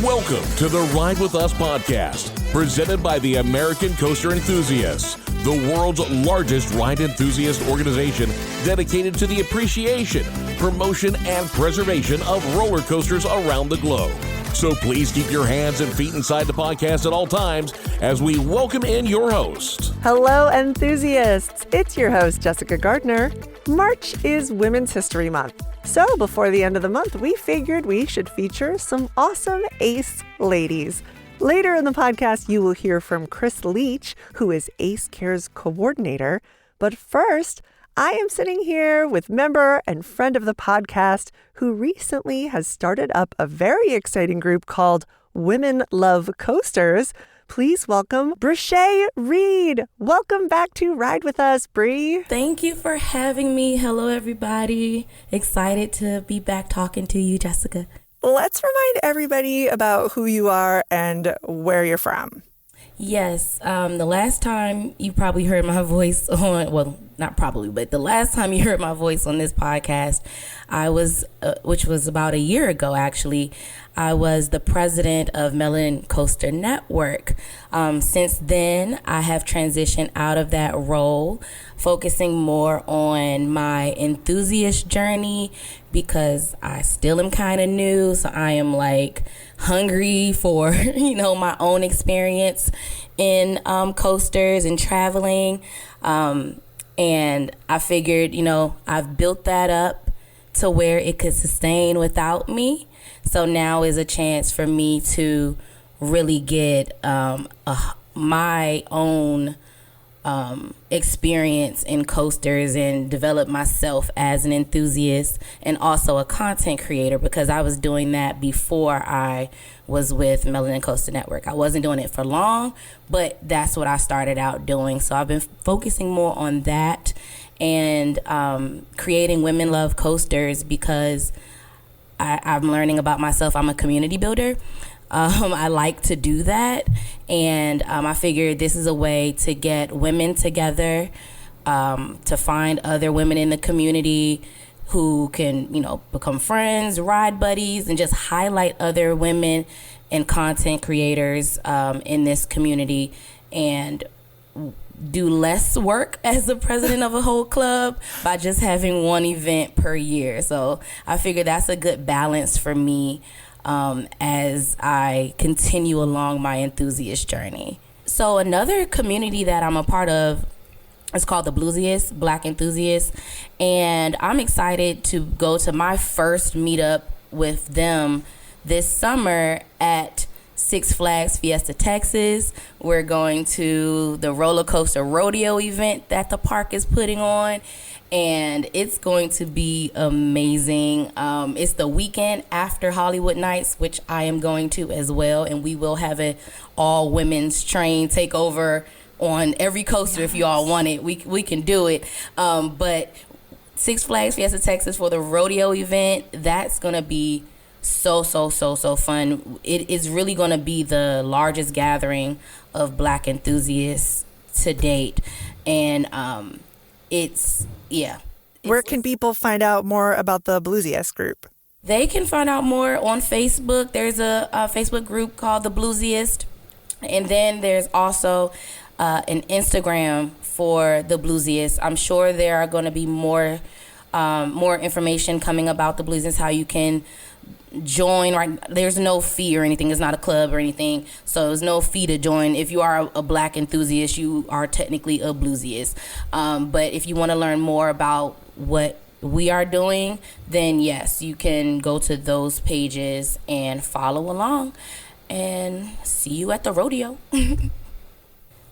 Welcome to the Ride With Us podcast, presented by the American Coaster Enthusiasts, the world's largest ride enthusiast organization dedicated to the appreciation, promotion, and preservation of roller coasters around the globe. So please keep your hands and feet inside the podcast at all times as we welcome in your host. Hello, enthusiasts. It's your host, Jessica Gardner. March is Women's History Month. So before the end of the month, we figured we should feature some awesome ACE ladies. Later in the podcast, you will hear from Kris Leach, who is ACE Care's coordinator. But first, I am sitting here with member and friend of the podcast who recently has started up a very exciting group called Women Love Coasters. Please welcome Brichette Reid. Welcome back to Ride With Us, Bri. Thank you for having me. Hello, everybody. Excited to be back talking to you, Jessica. Let's remind everybody about who you are and where you're from. Yes, the last time you probably heard my voice on, well, not probably, but the last time you heard my voice on this podcast, I was, which was about a year ago, actually, I was the president of Melanin Coaster Network. Since then, I have transitioned out of that role, focusing more on my enthusiast journey because I still am kind of new. So I am like hungry for, my own experience in coasters and traveling. And I figured, I've built that up to where it could sustain without me. So now is a chance for me to really get my own experience in coasters and develop myself as an enthusiast and also a content creator, because I was doing that before I was with Melanin Coaster Network. I wasn't doing it for long, but that's what I started out doing. So I've been focusing more on that and creating Women Love Coasters because I'm learning about myself. I'm a community builder. I like to do that, and I figured this is a way to get women together, to find other women in the community who can, become friends, ride buddies, and just highlight other women and content creators in this community, and do less work as the president of a whole club by just having one event per year. So I figure that's a good balance for me as I continue along my enthusiast journey. So another community that I'm a part of is called the Bluesiest, Black Enthusiasts, and I'm excited to go to my first meetup with them this summer at Six Flags Fiesta, Texas. We're going to the roller coaster rodeo event that the park is putting on, and it's going to be amazing. It's the weekend after Hollywood Nights, which I am going to as well, and we will have an all women's train takeover on every coaster. If you all want it, we can do it. But Six Flags Fiesta, Texas for the rodeo event, that's going to be so fun. It is really going to be the largest gathering of Black enthusiasts to date, and Where can people find out more about the Bluesiest group? They can find out more on Facebook. There's a Facebook group called the Bluesiest, and then there's also an Instagram for the Bluesiest. I'm sure there are going to be more information coming about the Bluesiest, how you can join. Right, there's no fee or anything. It's not a club or anything, so there's no fee to join. If you are a Black enthusiast, you are technically a Bluesiest. But if you want to learn more about what we are doing, then yes, you can go to those pages and follow along, and see you at the rodeo.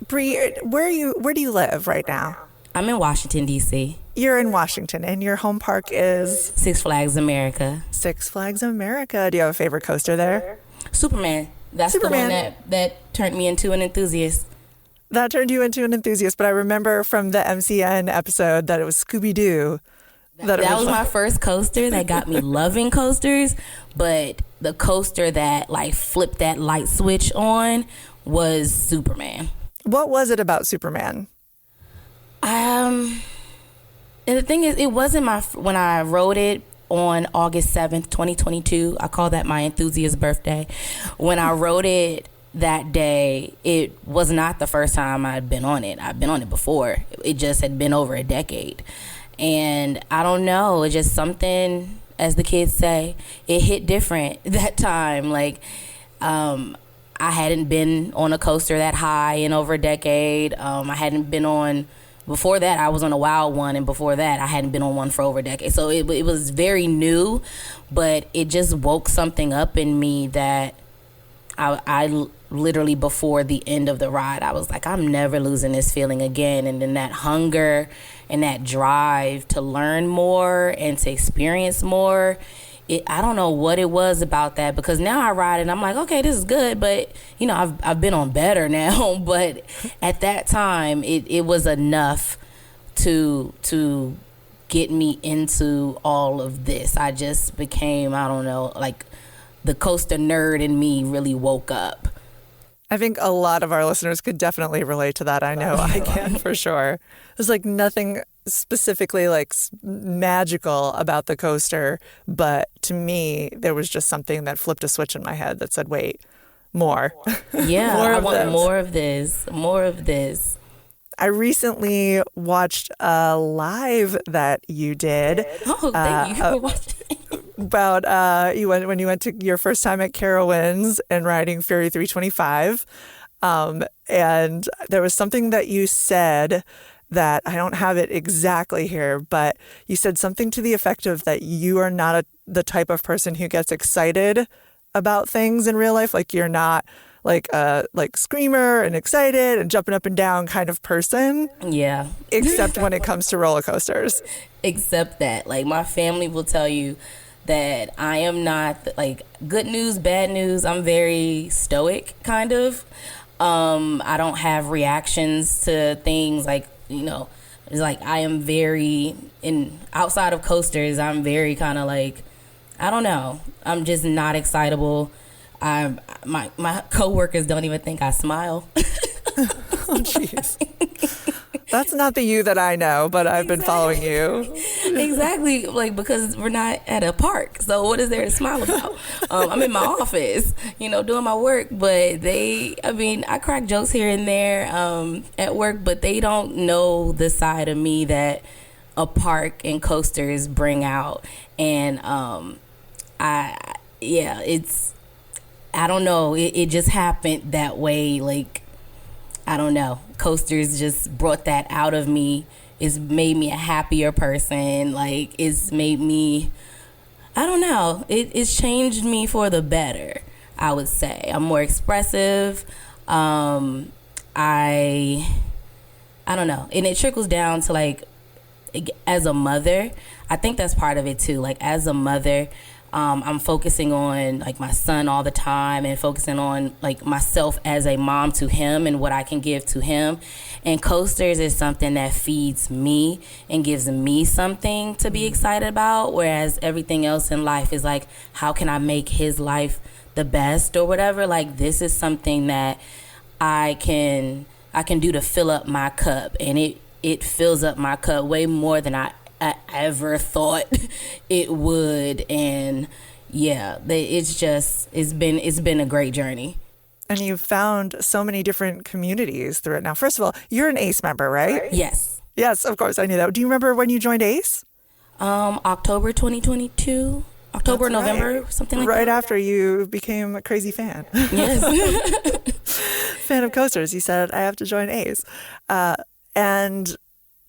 Bri, where do you live right now? I'm in Washington, D.C. You're in Washington, and your home park is? Six Flags America. Six Flags America. Do you have a favorite coaster there? Superman. That's Superman. The one that turned me into an enthusiast. That turned you into an enthusiast, but I remember from the MCN episode that it was Scooby-Doo. That was my first coaster that got me loving coasters, but the coaster that flipped that light switch on was Superman. What was it about Superman? And the thing is, it wasn't when I rode it, on August 7th, 2022. I call that my enthusiast birthday. When I wrote it that day, it was not the first time I'd been on it. I've been on it before. It just had been over a decade. And I don't know, it's just something, as the kids say, it hit different that time. Like, I hadn't been on a coaster that high in over a decade. I hadn't been on, before that, I was on a wild one, and before that, I hadn't been on one for over a decade. So it was very new, but it just woke something up in me that I literally, before the end of the ride, I was like, I'm never losing this feeling again. And then that hunger and that drive to learn more and to experience more, I don't know what it was about that, because now I ride and I'm like, okay, this is good, but you know, I've been on better now. But at that time, it was enough to get me into all of this. I just became, I don't know, like the coaster nerd in me really woke up. I think a lot of our listeners could definitely relate to that. I know I can for sure. There's like nothing specifically like magical about the coaster, but to me, there was just something that flipped a switch in my head that said, wait, more. Yeah, more I of want this. more of this. I recently watched a live that you did. Oh, thank you for watching. About when you went to your first time at Carowinds and riding Fury 325. And there was something that you said that I don't have it exactly here, but you said something to the effect of that you are not the type of person who gets excited about things in real life. Like you're not like a screamer and excited and jumping up and down kind of person. Yeah. Except when it comes to roller coasters. Except that, like, my family will tell you that I am not, like, good news, bad news. I'm very stoic, kind of. I don't have reactions to things like, you know, it's like I am very, outside of coasters, I'm very kind of like, I don't know. I'm just not excitable. My coworkers don't even think I smile. Oh, jeez. That's not the you that I know, but I've been following you. Exactly, like, because we're not at a park, so what is there to smile about? I'm in my office, you know, doing my work, but I crack jokes here and there at work, but they don't know the side of me that a park and coasters bring out. And I don't know, it just happened that way. Like, I don't know, coasters just brought that out of me. It's made me a happier person. Like, it's made me, I don't know, it's changed me for the better, I would say. I'm more expressive. I don't know, and it trickles down to, like, as a mother, I think that's part of it too. Like, as a mother, I'm focusing on, like, my son all the time, and focusing on, like, myself as a mom to him and what I can give to him. And coasters is something that feeds me and gives me something to be excited about, whereas everything else in life is like, how can I make his life the best or whatever? Like, this is something that I can do to fill up my cup, and it fills up my cup way more than I ever thought it would. And yeah, it's been a great journey. And you've found so many different communities through it now. First of all, you're an ACE member, right? Yes, of course, I knew that. Do you remember when you joined ACE? October 2022, October, November, something like that. Right after you became a crazy fan. Yes. Fan of coasters. You said, I have to join ACE. And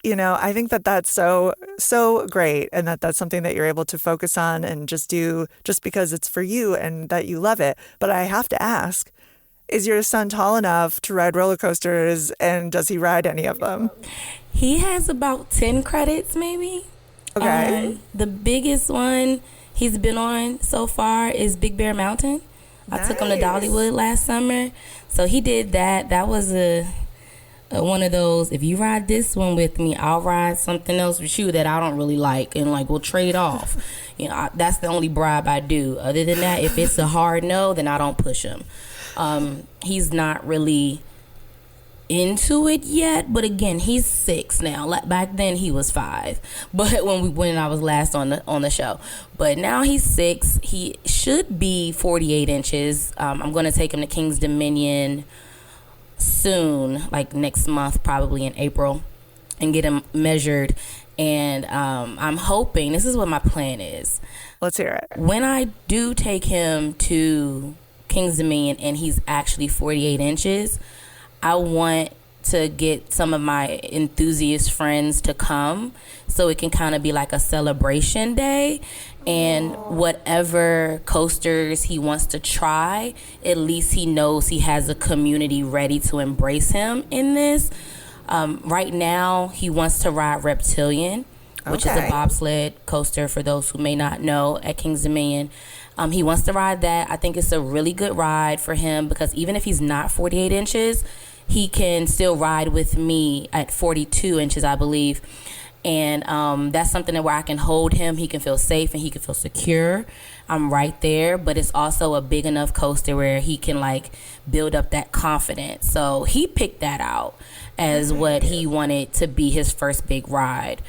you know, I think that that's so great, and that's something that you're able to focus on and just do just because it's for you and that you love it. But I have to ask, is your son tall enough to ride roller coasters, and does he ride any of them? He has about 10 credits, maybe. Okay. The biggest one he's been on so far is Big Bear Mountain. I took him to Dollywood last summer. So he did that. That was one of those, if you ride this one with me, I'll ride something else with you that I don't really like, and like we'll trade off. You know, that's the only bribe I do. Other than that, if it's a hard no, then I don't push him. He's not really into it yet, but again, he's 6 now. Back then he was 5, but when I was last on the show, but now he's 6. He should be 48 inches. I'm going to take him to King's Dominion soon, like next month, probably in April, and get him measured. And I'm hoping, this is what my plan is. Let's hear it. When I do take him to King's Dominion and he's actually 48 inches, I want to get some of my enthusiast friends to come so it can kind of be like a celebration day. And whatever coasters he wants to try, at least he knows he has a community ready to embrace him in this. Right now, he wants to ride Reptilian, which is a bobsled coaster for those who may not know at King's Dominion. He wants to ride that. I think it's a really good ride for him because even if he's not 48 inches, he can still ride with me at 42 inches, I believe. And that's something where I can hold him. He can feel safe and he can feel secure. I'm right there, but it's also a big enough coaster where he can like build up that confidence. So he picked that out as what he wanted to be his first big ride.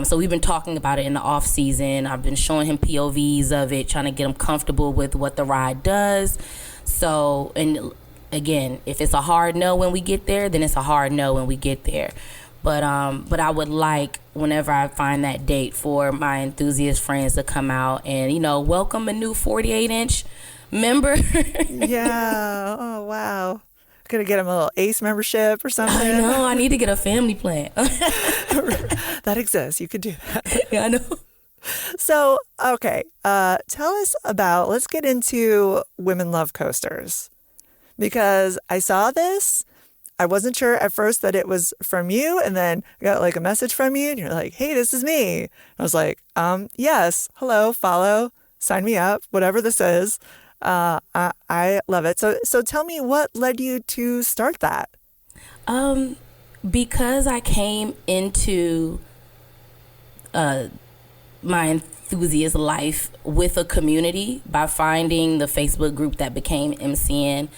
So we've been talking about it in the off season. I've been showing him POVs of it, trying to get him comfortable with what the ride does. So, and again, if it's a hard no when we get there, then it's a hard no when we get there. But I would like, whenever I find that date, for my enthusiast friends to come out and, you know, welcome a new 48-inch member. Yeah. Oh, wow. Gonna get him a little ACE membership or something. I know. I need to get a family plan. That exists. You could do that. Yeah, I know. So, okay. Tell us about, let's get into Women Love Coasters. Because I saw this. I wasn't sure at first that it was from you, and then I got like a message from you, and you're like, hey, this is me. And I was like, yes, hello, follow, sign me up, whatever this is. I love it. So tell me, what led you to start that? Because I came into my enthusiast life with a community by finding the Facebook group that became MCN,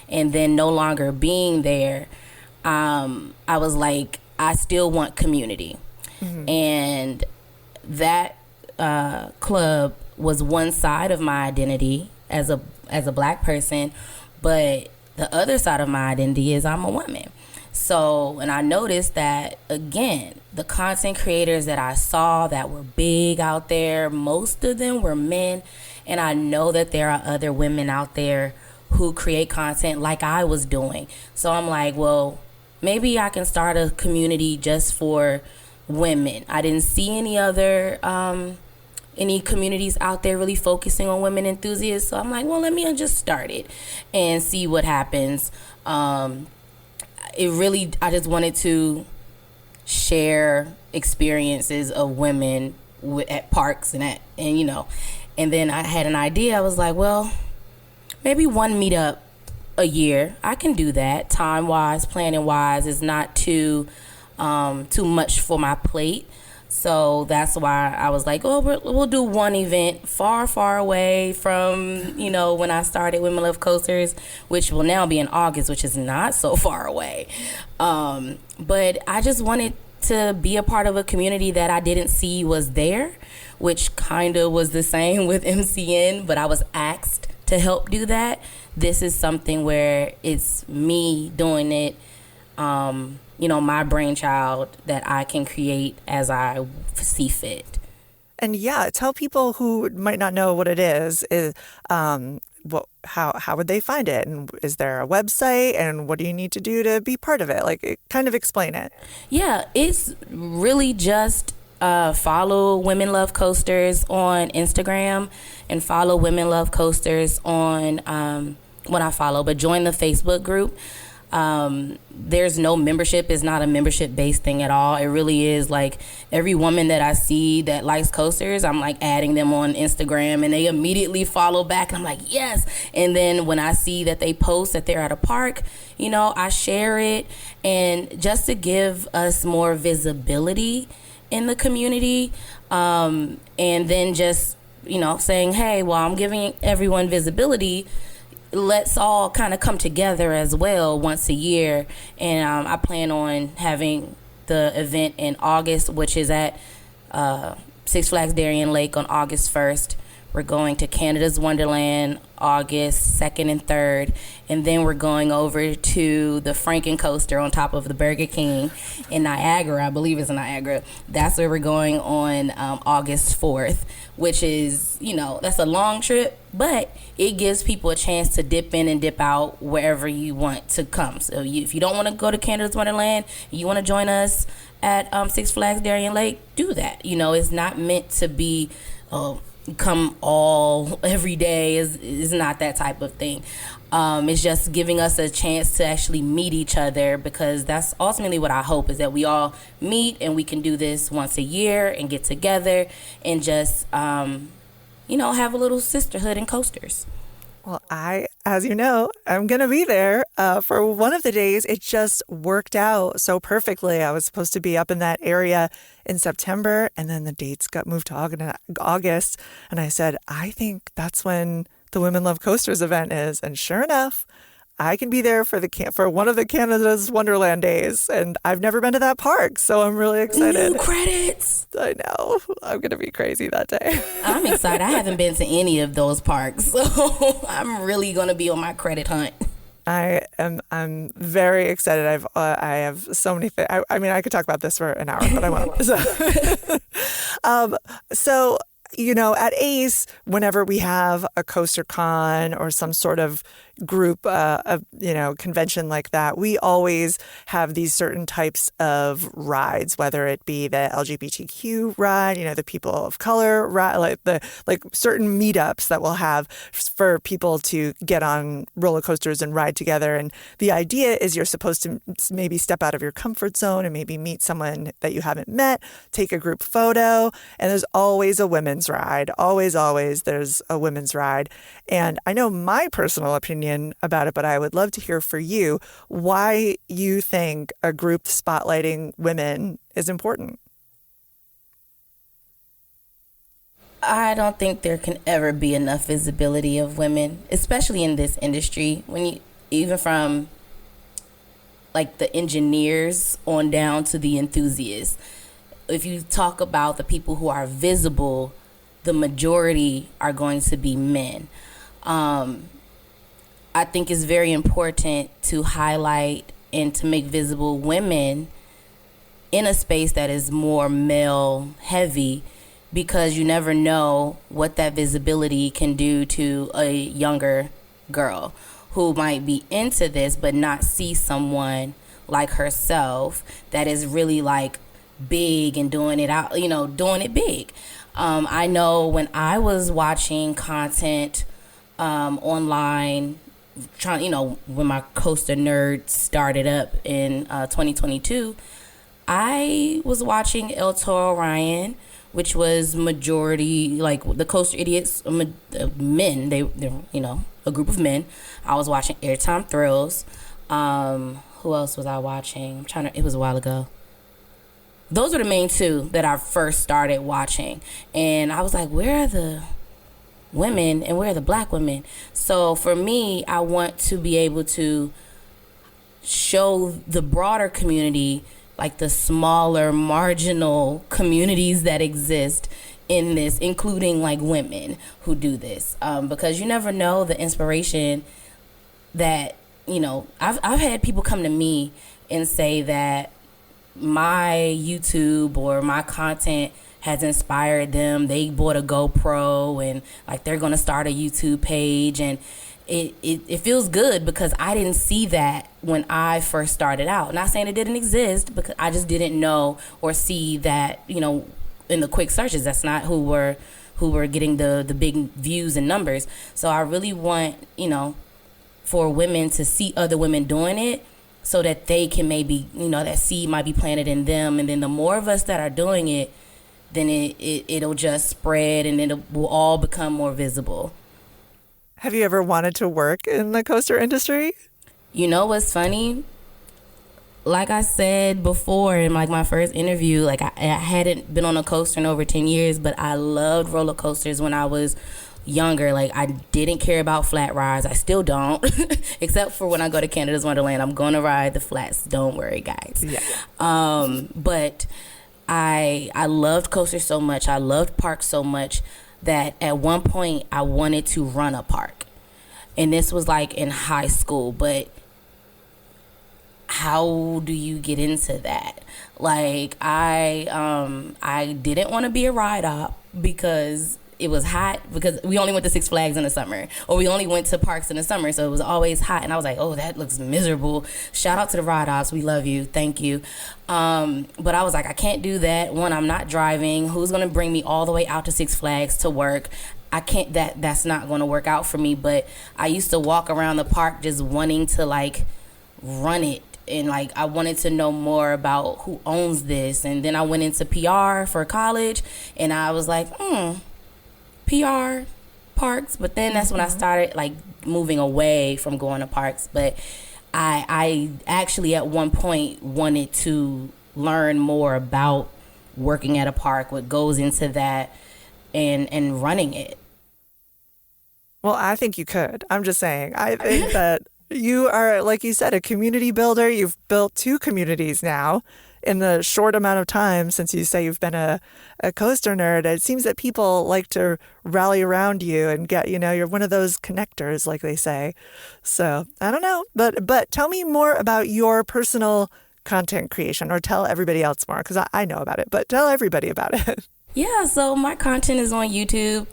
and then no longer being there, I was like, I still want community. Mm-hmm. And that club was one side of my identity as a Black person, but the other side of my identity is I'm a woman. So, and I noticed that, again, the content creators that I saw that were big out there, most of them were men. And I know that there are other women out there who create content like I was doing. So I'm like, well, maybe I can start a community just for women. I didn't see any other any communities out there really focusing on women enthusiasts. So I'm like, well, let me just start it and see what happens. I just wanted to share experiences of women at parks and you know, and then I had an idea. I was like, well, maybe one meetup a year. I can do that. Time-wise, planning-wise, is not too much for my plate. So that's why I was like, oh, we'll do one event far, far away from, you know, when I started Women Love Coasters, which will now be in August, which is not so far away. But I just wanted to be a part of a community that I didn't see was there, which kind of was the same with MCN, but I was asked to help do that. This is something where it's me doing it, you know, my brainchild that I can create as I see fit. And yeah, tell people who might not know what it is how would they find it? And is there a website? And what do you need to do to be part of it? Like, kind of explain it. Yeah, it's really just follow Women Love Coasters on Instagram and follow Women Love Coasters on what I follow, but join the Facebook group. There's no membership. It's not a membership-based thing at all. It really is like every woman that I see that likes coasters, I'm like adding them on Instagram and they immediately follow back. And I'm like, yes. And then when I see that they post that they're at a park, you know, I share it. And just to give us more visibility in the community, and then just, you know, saying, hey, well, I'm giving everyone visibility. let's all kind of come together as well once a year. And I plan on having the event in August, which is at Six Flags Darien Lake on August 1st. We're going to Canada's Wonderland August 2nd and 3rd. And then we're going over to the Franken Coaster on top of the Burger King in Niagara. I believe it's in Niagara. That's where we're going on August 4th, which is, that's a long trip, but it gives people a chance to dip in and dip out wherever you want to come. So if you don't want to go to Canada's Wonderland, you want to join us at Six Flags Darien Lake, do that. It's not meant to be come all every day. Is not that type of thing. It's just giving us a chance to actually meet each other, because that's ultimately what I hope, is that we all meet and we can do this once a year and get together and just have a little sisterhood in coasters. Well, as you know, I'm going to be there for one of the days. It just worked out so perfectly. I was supposed to be up in that area in September, and then the dates got moved to August. And I said, I think that's when the Women Love Coasters event is. And sure enough, I can be there for one of the Canada's Wonderland days. And I've never been to that park, so I'm really excited. New credits. I know. I'm going to be crazy that day. I'm excited. I haven't been to any of those parks, so I'm really going to be on my credit hunt. I'm very excited. I have so many things. I mean, I could talk about this for an hour, but I won't. So at ACE, whenever we have a coaster con or some sort of group, convention like that, we always have these certain types of rides, whether it be the LGBTQ ride, the people of color ride, like certain meetups that we'll have for people to get on roller coasters and ride together. And the idea is you're supposed to maybe step out of your comfort zone and maybe meet someone that you haven't met, take a group photo, and there's always a women's ride. Always there's a women's ride. And I know my personal opinion about it, but I would love to hear for you why you think a group spotlighting women is important. I don't think there can ever be enough visibility of women, especially in this industry. Even from like the engineers on down to the enthusiasts. If you talk about the people who are visible, the majority are going to be men. I think it's very important to highlight and to make visible women in a space that is more male heavy, because you never know what that visibility can do to a younger girl who might be into this but not see someone like herself that is really like big and doing it out, doing it big. I know when I was watching content online, when my coaster nerd started up in 2022, I was watching El Toro Ryan, which was majority like the Coaster Idiots, men. They're a group of men. I was watching Airtime Thrills. Who else was I watching? It was a while ago. Those are the main two that I first started watching, and I was like, where are the women and where are the black women? So for me, I want to be able to show the broader community, like the smaller marginal communities that exist in this, including like women who do this, because you never know the inspiration that I've had people come to me and say that my YouTube or my content has inspired them. They bought a GoPro and like they're gonna start a YouTube page, and it feels good because I didn't see that when I first started out. Not saying it didn't exist, because I just didn't know or see that, in the quick searches. That's not who were getting the big views and numbers. So I really want, for women to see other women doing it, so that they can maybe, that seed might be planted in them. And then the more of us that are doing it, then it'll just spread and it will all become more visible. Have you ever wanted to work in the coaster industry? You know what's funny? Like I said before in like my first interview, like I hadn't been on a coaster in over 10 years, but I loved roller coasters when I was younger, like, I didn't care about flat rides. I still don't, except for when I go to Canada's Wonderland. I'm going to ride the flats. Don't worry, guys. Yeah. But I loved coasters so much. I loved parks so much that at one point I wanted to run a park. And this was like in high school, but how do you get into that? Like, I didn't want to be a ride op because it was hot, because we only went to Six Flags in the summer, or we only went to parks in the summer, so it was always hot. And I was like, oh, that looks miserable. Shout out to the ride ops. We love you. Thank you. But I was like, I can't do that. One, I'm not driving. Who's going to bring me all the way out to Six Flags to work? I can't, that's not going to work out for me. But I used to walk around the park just wanting to, like, run it. And, like, I wanted to know more about who owns this. And then I went into PR for college, and I was like, PR, parks. But then that's when I started, like, moving away from going to parks. But I actually at one point wanted to learn more about working at a park, what goes into that, and running it. Well, I think you could. I'm just saying. I think that you are, like you said, a community builder. You've built 2 communities now in the short amount of time since you say you've been a coaster nerd. It seems that people like to rally around you and get, you're one of those connectors, like they say. So I don't know, but tell me more about your personal content creation, or tell everybody else more, because I know about it, but tell everybody about it. Yeah, so my content is on YouTube.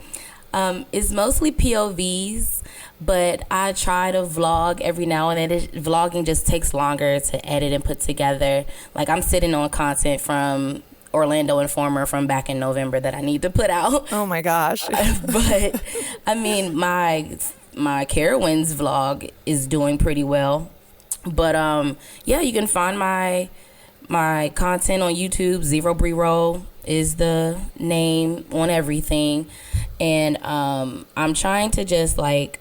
It's mostly POVs, but I try to vlog every now and then. Vlogging just takes longer to edit and put together. Like, I'm sitting on content from Orlando Informer from back in November that I need to put out. Oh my gosh. But I mean, my Carowinds vlog is doing pretty well. But yeah, you can find my content on YouTube. Zero Brero is the name on everything. And I'm trying to just, like,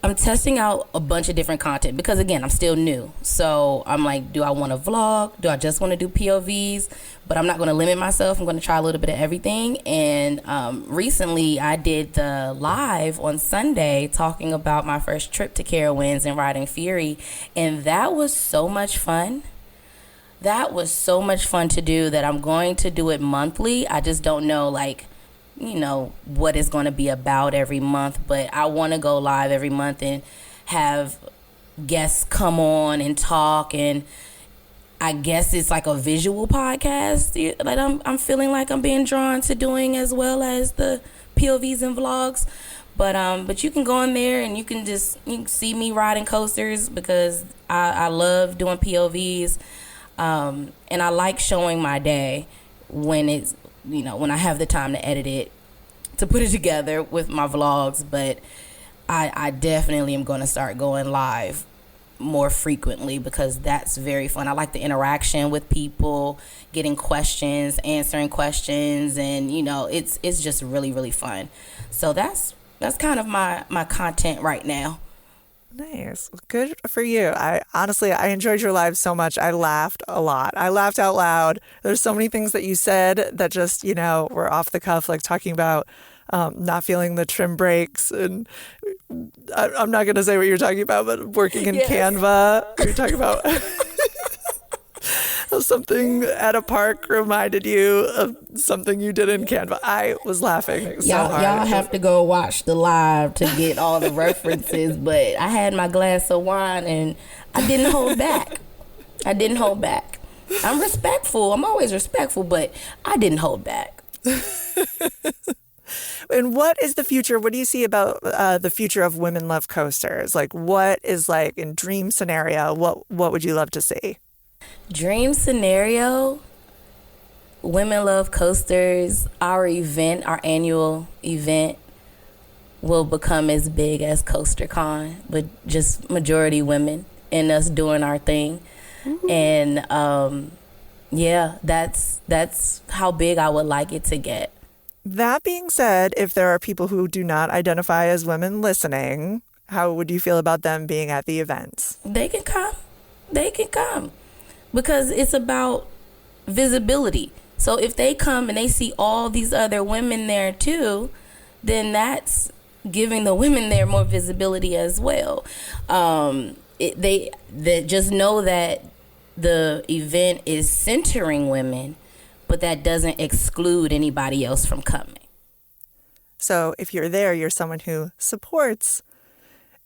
I'm testing out a bunch of different content because, again, I'm still new. So I'm like, do I want to vlog? Do I just want to do POVs? But I'm not going to limit myself. I'm going to try a little bit of everything. And recently I did the live on Sunday talking about my first trip to Carowinds and riding Fury. And that was so much fun. That was so much fun to do that I'm going to do it monthly. I just don't know, like, what it's going to be about every month, but I want to go live every month and have guests come on and talk, and I guess it's like a visual podcast that I'm feeling like I'm being drawn to doing, as well as the POVs and vlogs. But you can go in there and you can see me riding coasters, because I love doing POVs, and I like showing my day when it's, when I have the time to edit it, to put it together with my vlogs. But I definitely am going to start going live more frequently, because that's very fun. I like the interaction with people, getting questions, answering questions, and it's just really, really fun. So that's kind of my content right now. Nice. Good for you. I enjoyed your live so much. I laughed a lot. I laughed out loud. There's so many things that you said that just, were off the cuff, like talking about not feeling the trim brakes. And I'm not going to say what you're talking about, but working in Canva. You're talking about something at a park reminded you of something you did in Canva. I was laughing so hard. Y'all have to go watch the live to get all the references, but I had my glass of wine and I didn't hold back. I'm respectful. I'm always respectful, but I didn't hold back. And what is the future? What do you see about the future of Women Love Coasters? Like, what is, like, in dream scenario, what would you love to see? Dream scenario, Women Love Coasters, our annual event will become as big as CoasterCon, but just majority women and us doing our thing. Mm-hmm. And that's how big I would like it to get. That being said, if there are people who do not identify as women listening, how would you feel about them being at the events? They can come. Because it's about visibility. So if they come and they see all these other women there too, then that's giving the women there more visibility as well. They just know that the event is centering women, but that doesn't exclude anybody else from coming. So if you're there, you're someone who supports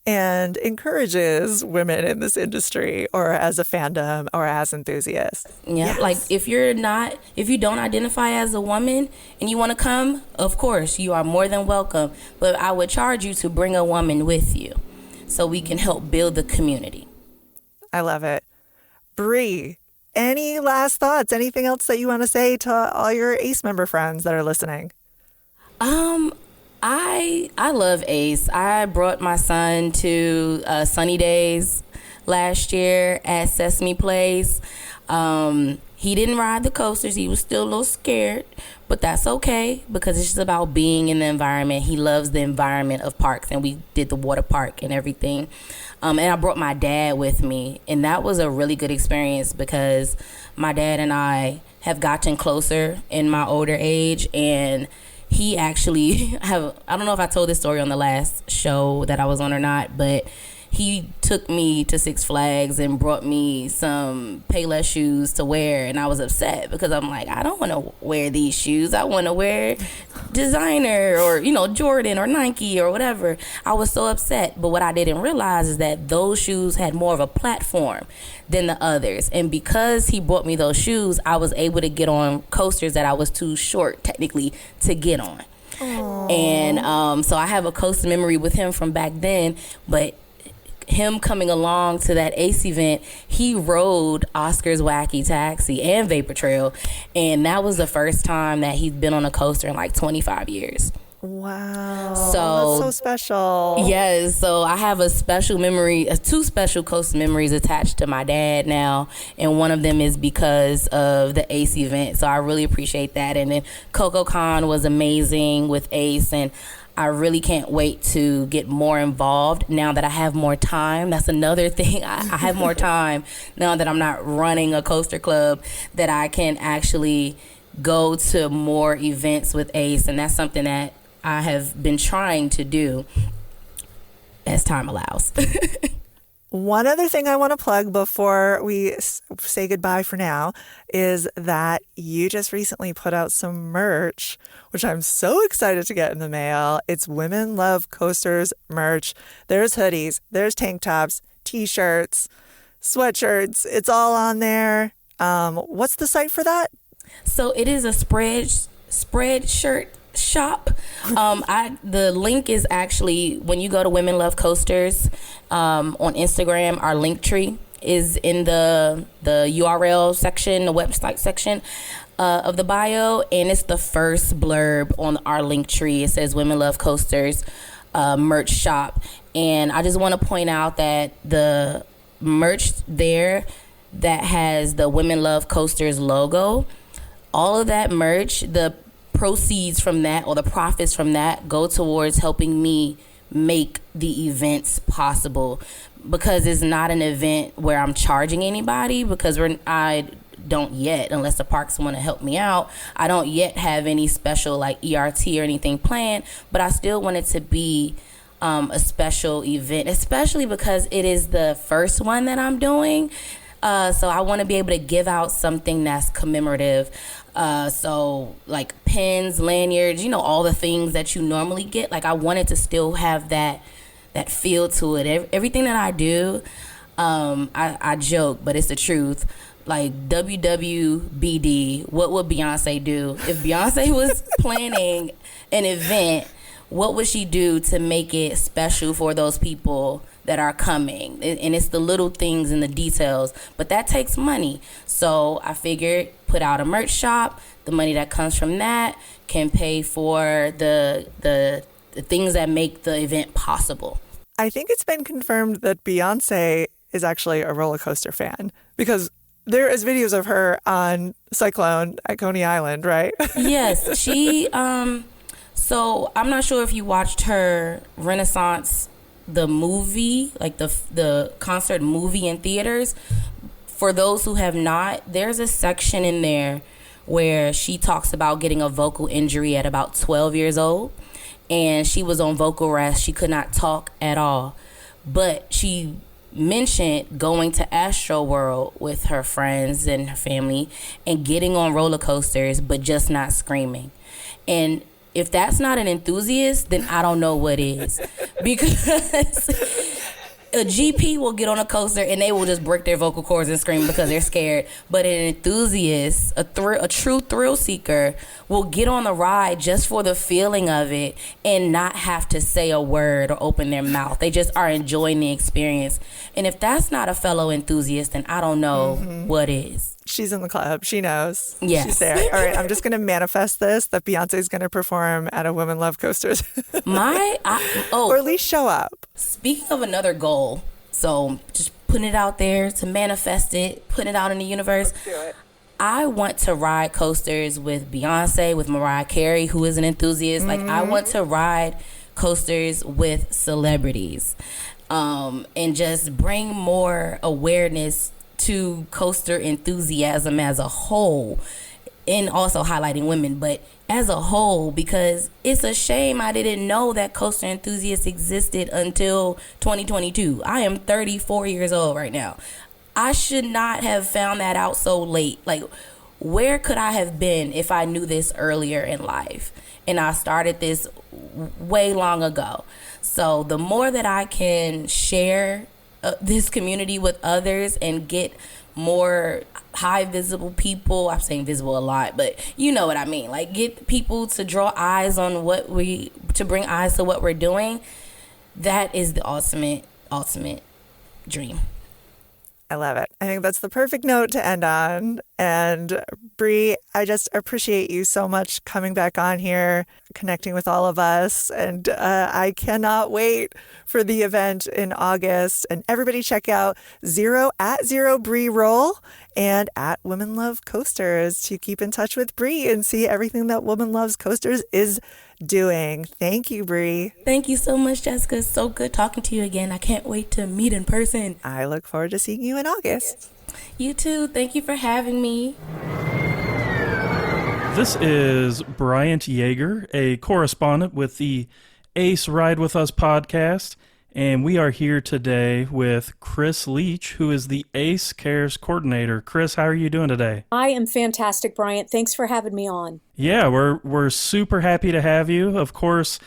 and encourages women in this industry, or as a fandom, or as enthusiasts. Yeah, Yes. like if you don't identify as a woman and you want to come, of course, you are more than welcome. But I would charge you to bring a woman with you so we can help build the community. I love it. Bree, any last thoughts? Anything else that you want to say to all your ACE member friends that are listening? I love ACE. I brought my son to Sunny Days last year at Sesame Place. He didn't ride the coasters. He was still a little scared, but that's okay because it's just about being in the environment. He loves the environment of parks, and we did the water park and everything. And I brought my dad with me, and that was a really good experience because my dad and I have gotten closer in my older age, and he actually I don't know if I told this story on the last show that I was on or not, but he took me to Six Flags and brought me some Payless shoes to wear, and I was upset because I'm like, I don't want to wear these shoes. I want to wear designer or, Jordan or Nike or whatever. I was so upset, but what I didn't realize is that those shoes had more of a platform than the others, and because he brought me those shoes, I was able to get on coasters that I was too short technically to get on. Aww. And so I have a coaster memory with him from back then, but him coming along to that ACE event, he rode Oscar's Wacky Taxi and Vapor Trail, and that was the first time that he's been on a coaster in like 25 years. Wow. So that's so special. Yes, so I have a special memory, two special coaster memories attached to my dad now, and one of them is because of the ACE event, so I really appreciate that. And then CocoCon was amazing with ACE, and I really can't wait to get more involved now that I have more time. That's another thing. I have more time now that I'm not running a coaster club, that I can actually go to more events with ACE. And that's something that I have been trying to do as time allows. One other thing I want to plug before we say goodbye for now is that you just recently put out some merch, which I'm so excited to get in the mail. It's Women Love Coasters merch. There's hoodies, there's tank tops, t-shirts, sweatshirts. It's all on there. What's the site for that? So it is a spread shirt shop. The link is actually when you go to Women Love Coasters on Instagram. Our link tree is in the URL section, the website section of the bio, and it's the first blurb on our link tree. It says Women Love Coasters merch shop, and I just want to point out that the merch there that has the Women Love Coasters logo, all of that merch, the proceeds from that or the profits from that go towards helping me make the events possible, because it's not an event where I'm charging anybody, because I don't yet, unless the parks want to help me out, I don't yet have any special like ERT or anything planned, but I still want it to be a special event, especially because it is the first one that I'm doing. So I want to be able to give out something that's commemorative. So like pins, lanyards, all the things that you normally get. Like I wanted to still have that feel to it. Everything that I do, I joke, but it's the truth. Like WWBD, what would Beyonce do? If Beyonce was planning an event, what would she do to make it special for those people that are coming? And it's the little things and the details, but that takes money. So I figured put out a merch shop. The money that comes from that can pay for the things that make the event possible. I think it's been confirmed that Beyonce is actually a roller coaster fan, because there is videos of her on Cyclone at Coney Island, right? Yes, she so I'm not sure if you watched her Renaissance, the movie, like the concert movie in theaters. For those who have not, there's a section in there where she talks about getting a vocal injury at about 12 years old. and she was on vocal rest. She could not talk at all. But she mentioned going to Astro World with her friends and her family and getting on roller coasters, but just not screaming. And if that's not an enthusiast, then I don't know what is. Because a GP will get on a coaster and they will just break their vocal cords and scream because they're scared. But an enthusiast, a true thrill seeker, will get on the ride just for the feeling of it and not have to say a word or open their mouth. They just are enjoying the experience. And if that's not a fellow enthusiast, then I don't know what is. She's in the club. She knows. Yes. She's there. All right, I'm just going to manifest this, that Beyonce's going to perform at a Women Love Coasters. Or at least show up. Speaking of another goal, so just putting it out there to manifest it, putting it out in the universe. Let's do it. I want to ride coasters with Beyonce, with Mariah Carey, who is an enthusiast. Like, I want to ride coasters with celebrities, and just bring more awareness to coaster enthusiasm as a whole, and also highlighting women, but as a whole, because it's a shame I didn't know that coaster enthusiasts existed until 2022. I am 34 years old right now. I should not have found that out so late. Like, where could I have been if I knew this earlier in life? And I started this way long ago. So the more that I can share this community with others and get more high visible people, I'm saying visible a lot, but you know what I mean, like get people to draw eyes on to bring eyes to what we're doing, that is the ultimate dream. I love it. I think that's the perfect note to end on. And Bree, I just appreciate you so much coming back on here, connecting with all of us. And I cannot wait for the event in August. And everybody check out @0 Bree Roll and @Women Love Coasters to keep in touch with Bree and see everything that Women Loves Coasters is doing. Thank you, Bree. Thank you so much, Jessica. It's so good talking to you again. I can't wait to meet in person. I look forward to seeing you in August. You too. Thank you for having me. This is Bryant Yeager, a correspondent with the Ace Ride With Us podcast, and we are here today with Kris Leach, who is the Ace Cares coordinator. Kris, how are you doing today? I am fantastic, Bryant. Thanks for having me on. Yeah, we're super happy to have you. Of course,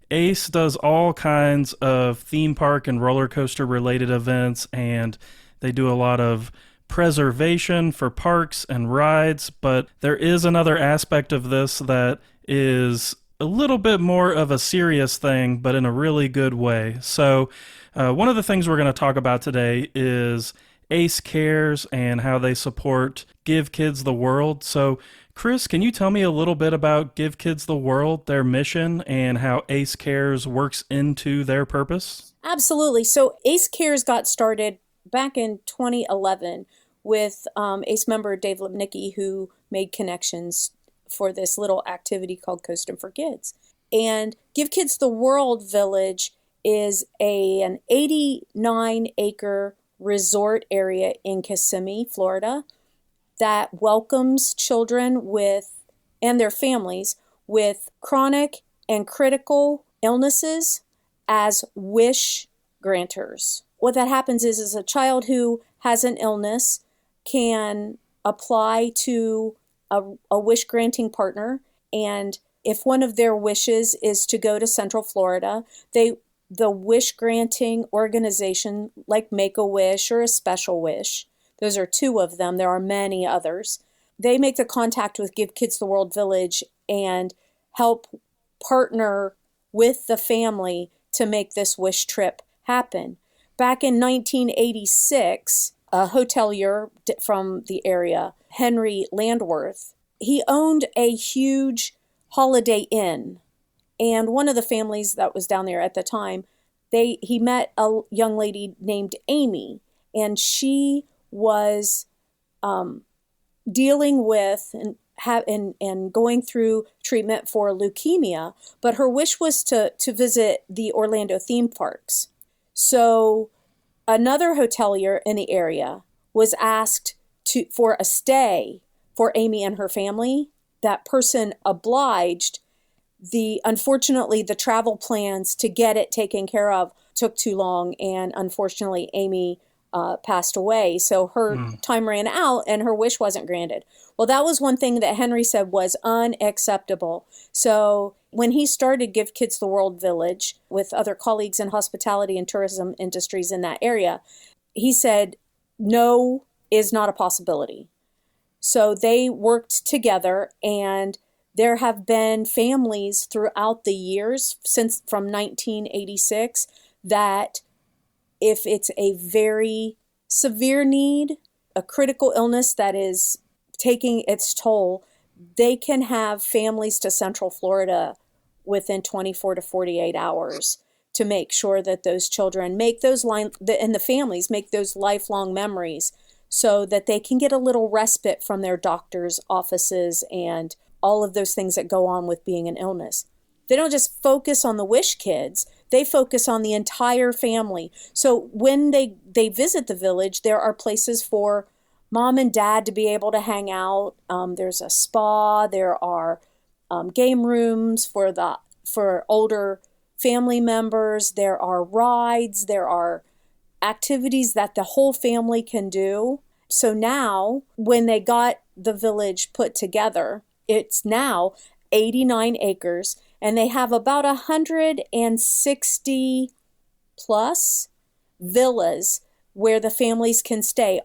Ace does all kinds of theme park and roller coaster related events, and they do a lot of preservation for parks and rides, but there is another aspect of this that is a little bit more of a serious thing, but in a really good way. So one of the things we're going to talk about today is Ace Cares and how they support Give Kids the World. So Kris, can you tell me a little bit about Give Kids the World, their mission, and how Ace Cares works into their purpose? Absolutely. So Ace Cares got started back in 2011 with Ace member Dave Lipnicki, who made connections for this little activity called Coastin' for Kids. And Give Kids the World Village is an 89-acre resort area in Kissimmee, Florida, that welcomes children and their families with chronic and critical illnesses as wish granters. What that happens is a child who has an illness can apply to a wish granting partner, and if one of their wishes is to go to Central Florida, the wish granting organization like Make-A-Wish or A Special Wish, those are two of them, there are many others, they make the contact with Give Kids the World Village and help partner with the family to make this wish trip happen. Back in 1986, a hotelier from the area, Henry Landworth, he owned a huge Holiday Inn. And one of the families that was down there at the time, he met a young lady named Amy, and she was dealing with and going through treatment for leukemia, but her wish was to visit the Orlando theme parks. So another hotelier in the area was asked for a stay for Amy and her family. That person obliged, Unfortunately, the travel plans to get it taken care of took too long, and unfortunately, Amy passed away. So her time ran out and her wish wasn't granted. Well, that was one thing that Henry said was unacceptable. So when he started Give Kids the World Village with other colleagues in hospitality and tourism industries in that area, he said, no is not a possibility. So they worked together, and there have been families throughout the years since from 1986 that if it's a very severe need, a critical illness that is taking its toll, they can have families to Central Florida within 24 to 48 hours to make sure that those children make those and the families make those lifelong memories so that they can get a little respite from their doctor's offices and all of those things that go on with being an illness. They don't just focus on the wish kids, they focus on the entire family. So when they visit the village, there are places for mom and dad to be able to hang out. There's a spa, there are game rooms for older family members, there are rides, there are activities that the whole family can do. So now, when they got the village put together, it's now 89 acres, and they have about 160 plus villas where the families can stay.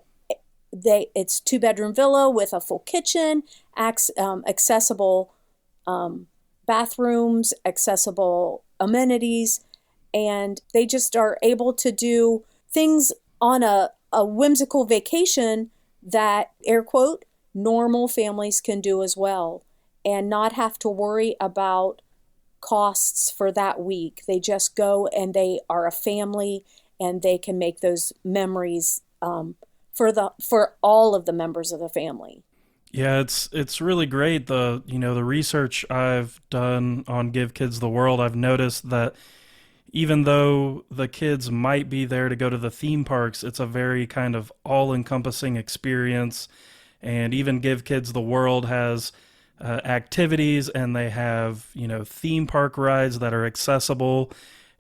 It's 2-bedroom villa with a full kitchen, accessible bathrooms, accessible amenities, and they just are able to do things on a whimsical vacation that, air quote, normal families can do as well, and not have to worry about costs for that week. They just go and they are a family, and they can make those memories for all of the members of the family. Yeah, it's really great. The research I've done on Give Kids the World, I've noticed that even though the kids might be there to go to the theme parks, it's a very kind of all-encompassing experience. And even Give Kids the World has activities, and they have, theme park rides that are accessible.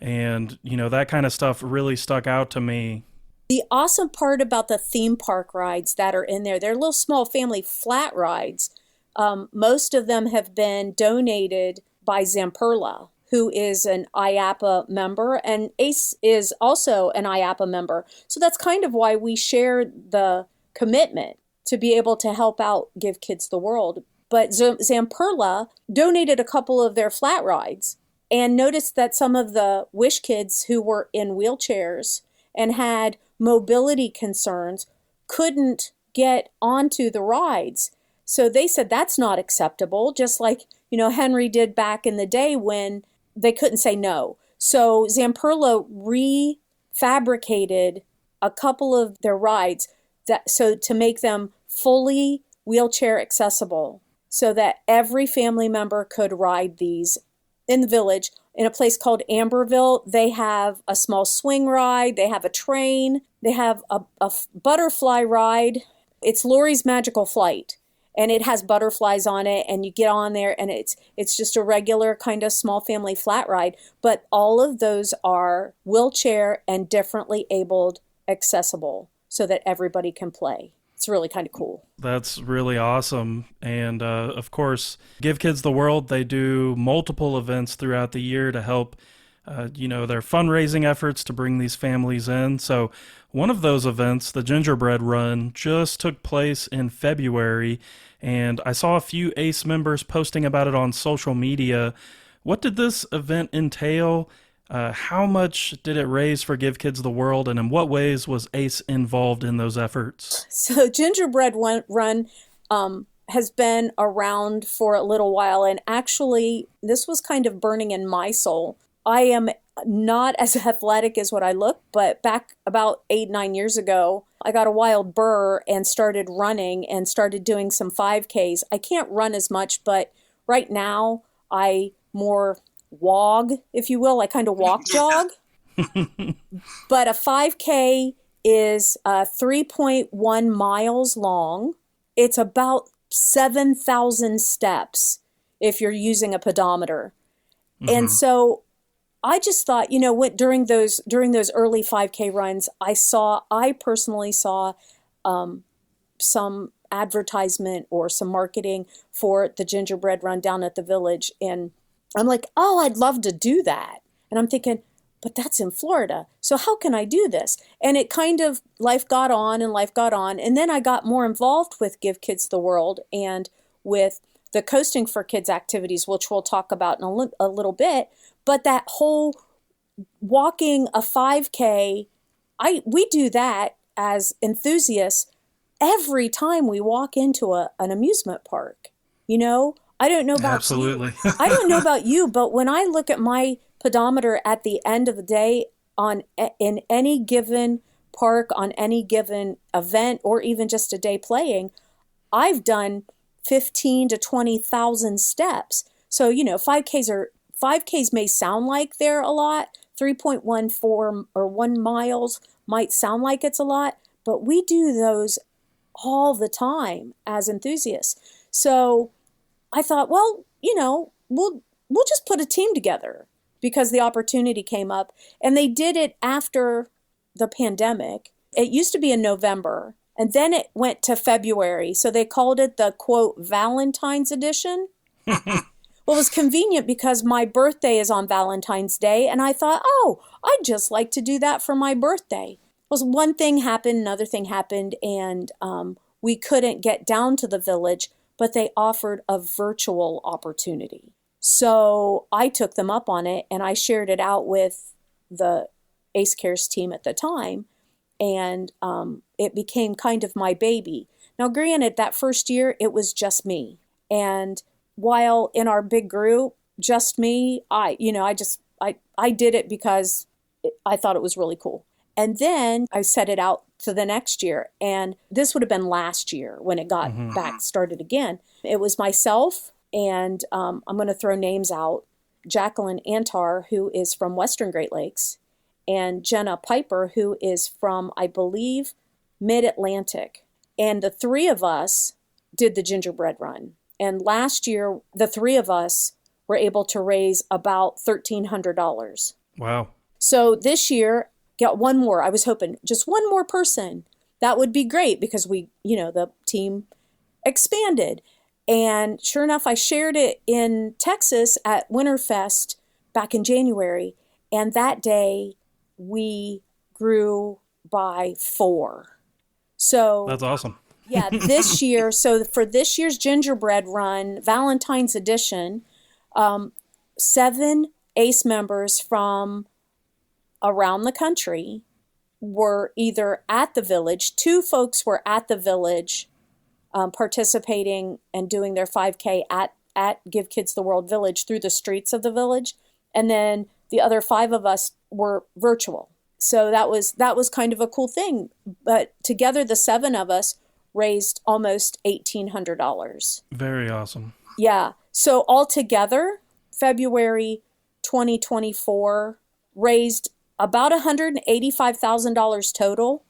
And, that kind of stuff really stuck out to me. The awesome part about the theme park rides that are in there, they're little small family flat rides. Most of them have been donated by Zamperla, who is an IAPA member, and ACE is also an IAPA member. So that's kind of why we share the commitment to be able to help out Give Kids the World. But Zamperla donated a couple of their flat rides and noticed that some of the wish kids who were in wheelchairs and had mobility concerns couldn't get onto the rides. So they said that's not acceptable, just like, Henry did back in the day when they couldn't say no. So Zamperla refabricated a couple of their rides to make them fully wheelchair accessible so that every family member could ride these in the village. In a place called Amberville, they have a small swing ride, they have a train, they have a butterfly ride. It's Lori's Magical Flight, and it has butterflies on it, and you get on there, and it's just a regular kind of small family flat ride. But all of those are wheelchair and differently abled accessible so that everybody can play. It's really kind of cool. That's really awesome. And of course, Give Kids the World, they do multiple events throughout the year to help, their fundraising efforts to bring these families in. So one of those events, the Gingerbread Run, just took place in February. And I saw a few ACE members posting about it on social media. What did this event entail? How much did it raise for Give Kids the World, and in what ways was ACE involved in those efforts? So Gingerbread Run has been around for a little while, and actually this was kind of burning in my soul. I am not as athletic as what I look, but back about 8-9 years ago, I got a wild burr and started running and started doing some 5Ks. I can't run as much, but right now I more wog, if you will. I kind of walk jog. But a 5K is 3.1 miles long. It's about 7,000 steps if you're using a pedometer. And so I just thought, during those early 5K runs, I personally saw some advertisement or some marketing for the Gingerbread Run down at the village. And I'm like, oh, I'd love to do that. And I'm thinking, but that's in Florida. So how can I do this? And it kind of, life got on. And then I got more involved with Give Kids the World and with the Coasting for Kids activities, which we'll talk about in a little bit. But that whole walking a 5K, we do that as enthusiasts every time we walk into an amusement park. I don't know about Absolutely. I don't know about you, but when I look at my pedometer at the end of the day in any given park, on any given event, or even just a day playing, I've done 15 to 20,000 steps. So, 5Ks may sound like they're a lot. 3.14 or 1 miles might sound like it's a lot, but we do those all the time as enthusiasts. So I thought, well, we'll just put a team together, because the opportunity came up, and they did it after the pandemic. It used to be in November, and then it went to February. So they called it the, quote, Valentine's edition. Well, it was convenient because my birthday is on Valentine's Day, and I thought, oh, I'd just like to do that for my birthday. Well, one thing happened, another thing happened, and we couldn't get down to the village, but they offered a virtual opportunity. So I took them up on it, and I shared it out with the Ace Cares team at the time, and it became kind of my baby. Now, granted, that first year, it was just me. And while in our big group, just me, I did it because I thought it was really cool. And then I set it out to the next year. And this would have been last year when it got back started again. It was myself, and I'm going to throw names out. Jacqueline Antar, who is from Western Great Lakes, and Jenna Piper, who is from, I believe, Mid-Atlantic. And the three of us did the Gingerbread Run. And last year, the three of us were able to raise about $1,300. Wow. So this year, got one more. I was hoping just one more person. That would be great, because the team expanded. And sure enough, I shared it in Texas at Winterfest back in January. And that day, we grew by 4. So that's awesome. Yeah, this year, so for this year's Gingerbread Run, Valentine's edition, 7 ACE members from around the country were either at the village. 2 folks were at the village participating and doing their 5K at Give Kids the World Village through the streets of the village. And then the other 5 of us were virtual. So that was kind of a cool thing. But together, the 7 of us raised almost $1,800. Very awesome. Yeah. So altogether, February 2024 raised about $185,000 total.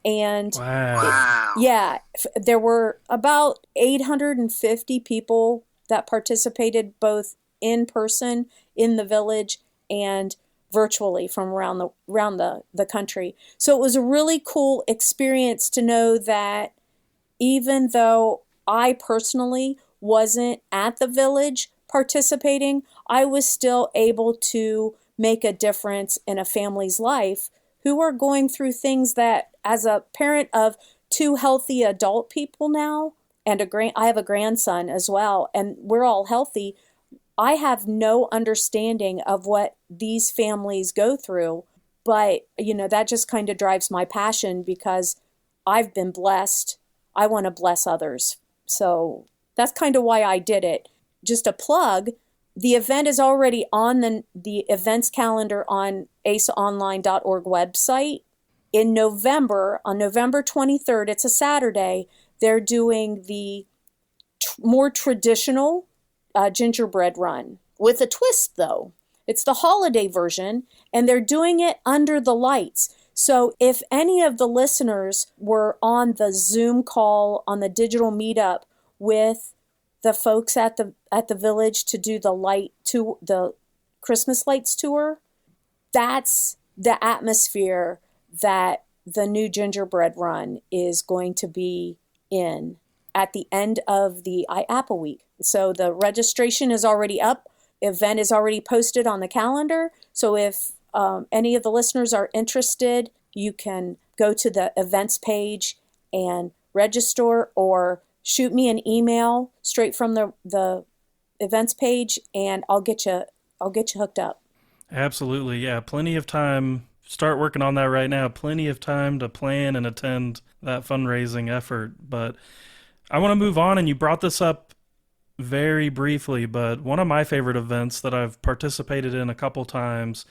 And Wow. there were about 850 people that participated, both in person in the village and virtually from around the country. So it was a really cool experience to know that even though I personally wasn't at the village participating, I was still able to make a difference in a family's life who are going through things that, as a parent of 2 healthy adult people now, and I have a grandson as well, and we're all healthy, I have no understanding of what these families go through. But, that just kind of drives my passion, because I've been blessed. I want to bless others. So that's kind of why I did it. Just a plug, the event is already on the events calendar on aceonline.org website. In November, on November 23rd, it's a Saturday, they're doing the more traditional Gingerbread Run. With a twist, though. It's the holiday version, and they're doing it under the lights. So if any of the listeners were on the Zoom call, on the digital meetup with the folks at the village to do the Christmas lights tour. That's the atmosphere that the new Gingerbread Run is going to be in at the end of the IAPA week. So the registration is already up. Event is already posted on the calendar. So if any of the listeners are interested, you can go to the events page and register, or shoot me an email straight from the events page, and I'll get you hooked up. Absolutely. Yeah. Plenty of time. Start working on that right now. Plenty of time to plan and attend that fundraising effort. But I want to move on, and you brought this up very briefly, but one of my favorite events that I've participated in a couple times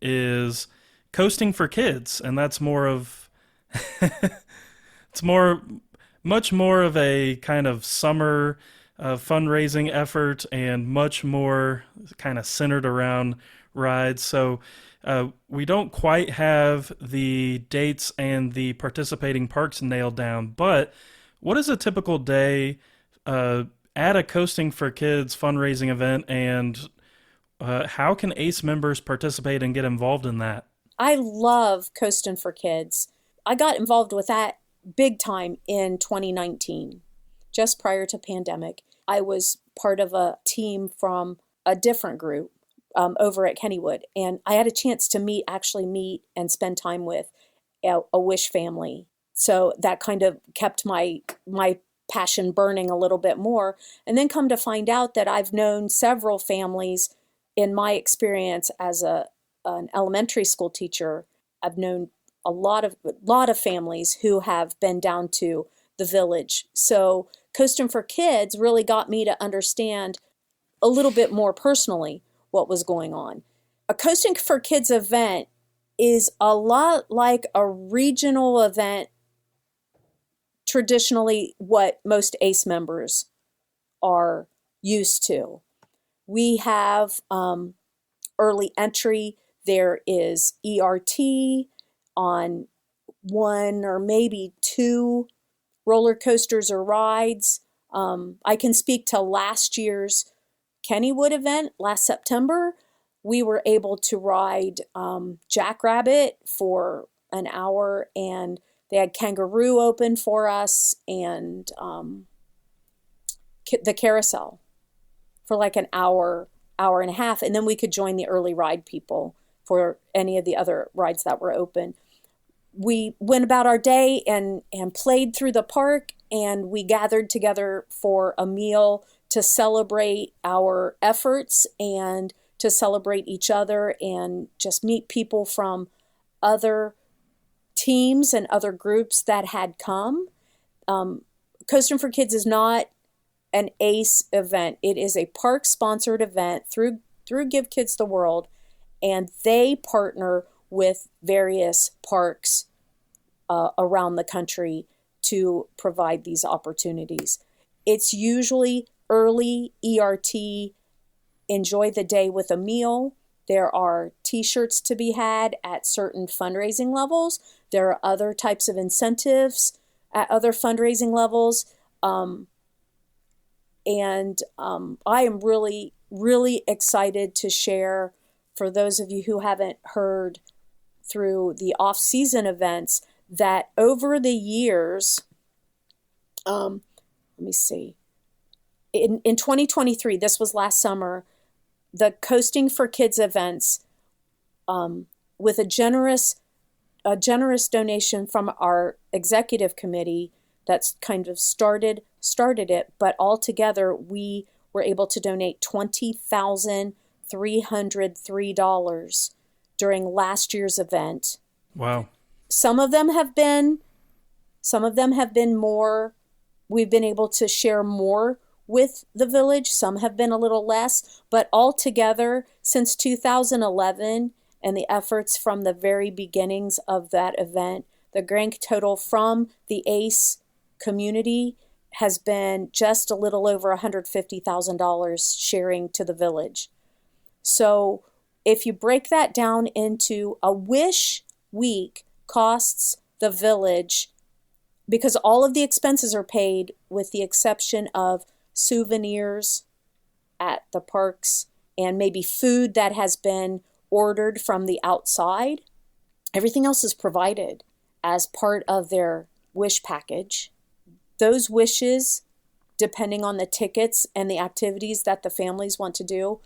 is Coasting for Kids. And that's more of, much more of a kind of summer fundraising effort, and much more kind of centered around rides. So we don't quite have the dates and the participating parks nailed down, but what is a typical day at a Coasting for Kids fundraising event, and how can ACE members participate and get involved in that? I love Coasting for Kids. I got involved with that big time in 2019, just prior to pandemic. I was part of a team from a different group over at Kennywood, and I had a chance to meet and spend time with a Wish family. So that kind of kept my passion burning a little bit more. And then come to find out that I've known several families in my experience as an elementary school teacher. I've known a lot of families who have been down to the village. So Coasting for Kids really got me to understand a little bit more personally what was going on. A Coasting for Kids event is a lot like a regional event, traditionally what most ACE members are used to. We have early entry. There is ERT on one or maybe two roller coasters or rides. I can speak to last year's Kennywood event last September. We were able to ride Jackrabbit for an hour, and they had Kangaroo open for us, and the carousel for like an hour and a half. And then we could join the early ride people for any of the other rides that were open. We went about our day and played through the park, and we gathered together for a meal to celebrate our efforts and to celebrate each other and just meet people from other teams and other groups that had come. Coasting for Kids is not an ACE event. It is a park-sponsored event through Give Kids the World, and they partner with various parks around the country to provide these opportunities. It's usually early ERT, enjoy the day with a meal. There are t-shirts to be had at certain fundraising levels. There are other types of incentives at other fundraising levels. I am really, really excited to share, for those of you who haven't heard through the off-season events, that over the years, let me see, in 2023, this was last summer, the Coasting for Kids events, with a generous donation from our executive committee that's kind of started it, but altogether we were able to donate $20,303 during last year's event. Wow. Some of them have been more. We've been able to share more with the village. Some have been a little less, but altogether since 2011 and the efforts from the very beginnings of that event, the grand total from the ACE community has been just a little over $150,000 sharing to the village. So if you break that down into a Wish week costs the village, because all of the expenses are paid with the exception of souvenirs at the parks and maybe food that has been ordered from the outside. Everything else is provided as part of their wish package. Those wishes, depending on the tickets and the activities that the families want to do,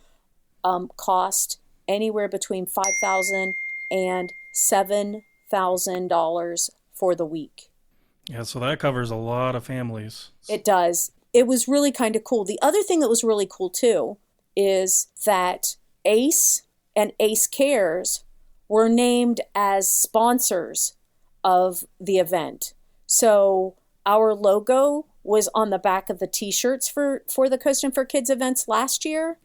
cost anywhere between $5,000 and $7,000 for the week. Yeah, so that covers a lot of families. It does. It was really kind of cool. The other thing that was really cool too is that ACE and ACE Cares were named as sponsors of the event. So our logo was on the back of the t-shirts for the Coastin' for Kids events last year,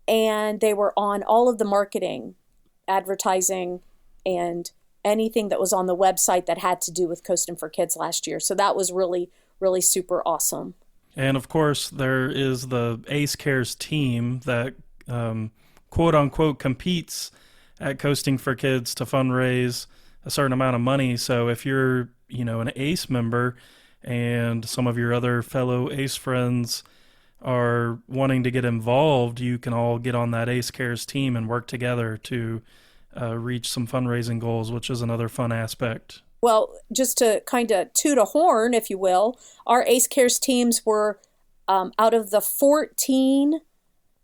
and they were on all of the marketing, advertising, and anything that was on the website that had to do with Coastin' for Kids last year. So that was really, really super awesome. And of course, there is the ACE Cares team that quote unquote competes at Coastin' for Kids to fundraise a certain amount of money. So if you're, an ACE member and some of your other fellow ACE friends are wanting to get involved, you can all get on that ACE Cares team and work together to reach some fundraising goals, which is another fun aspect. Well, just to kind of toot a horn, if you will, our ACE Cares teams were out of the 14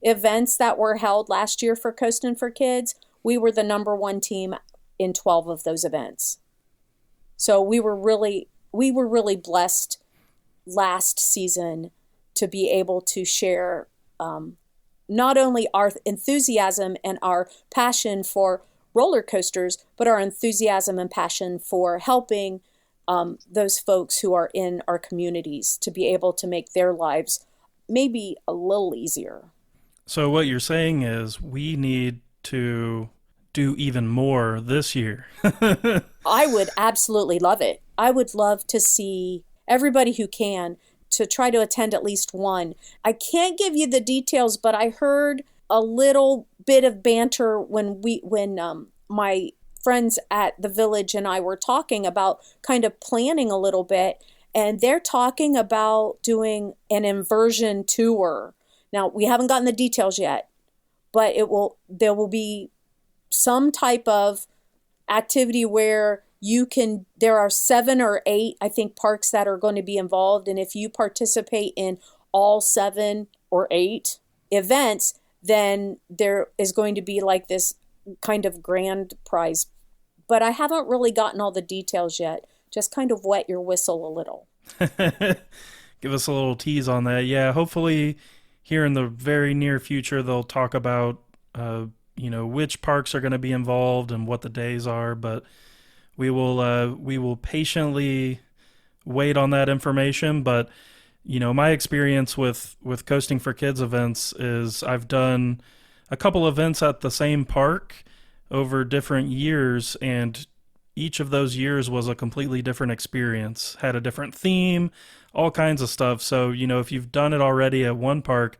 events that were held last year for Coastin' for Kids, we were the number one team in 12 of those events. So we were really blessed last season to be able to share not only our enthusiasm and our passion for roller coasters, but our enthusiasm and passion for helping those folks who are in our communities to be able to make their lives maybe a little easier. So what you're saying is we need to do even more this year. I would absolutely love it. I would love to see everybody who can to try to attend at least one. I can't give you the details, but I heard a little bit of banter when my friends at the village and I were talking about kind of planning a little bit, and they're talking about doing an inversion tour. Now, we haven't gotten the details yet, but there will be some type of activity where there are 7 or 8, I think, parks that are going to be involved. And if you participate in all 7 or 8 events, then there is going to be like this kind of grand prize. But I haven't really gotten all the details yet. Just kind of wet your whistle a little. Give us a little tease on that. Yeah, hopefully here in the very near future, they'll talk about, which parks are going to be involved and what the days are. But we will patiently wait on that information. But, my experience with Coastin' for Kids events is I've done a couple events at the same park over different years, and each of those years was a completely different experience, had a different theme, all kinds of stuff. So, if you've done it already at one park,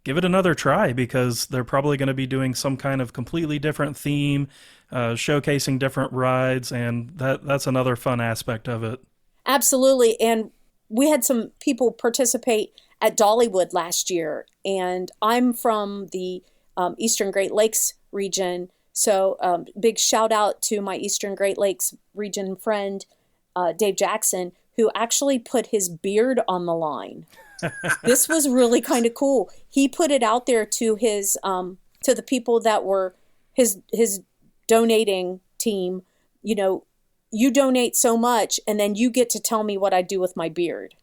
give it another try, because they're probably going to be doing some kind of completely different theme, showcasing different rides, and that's another fun aspect of it. Absolutely. And we had some people participate at Dollywood last year, and I'm from the Eastern Great Lakes region. So big shout out to my Eastern Great Lakes region friend, Dave Jackson, who actually put his beard on the line. This was really kind of cool. He put it out there to his to the people that were his donating team. You donate so much, and then you get to tell me what I do with my beard.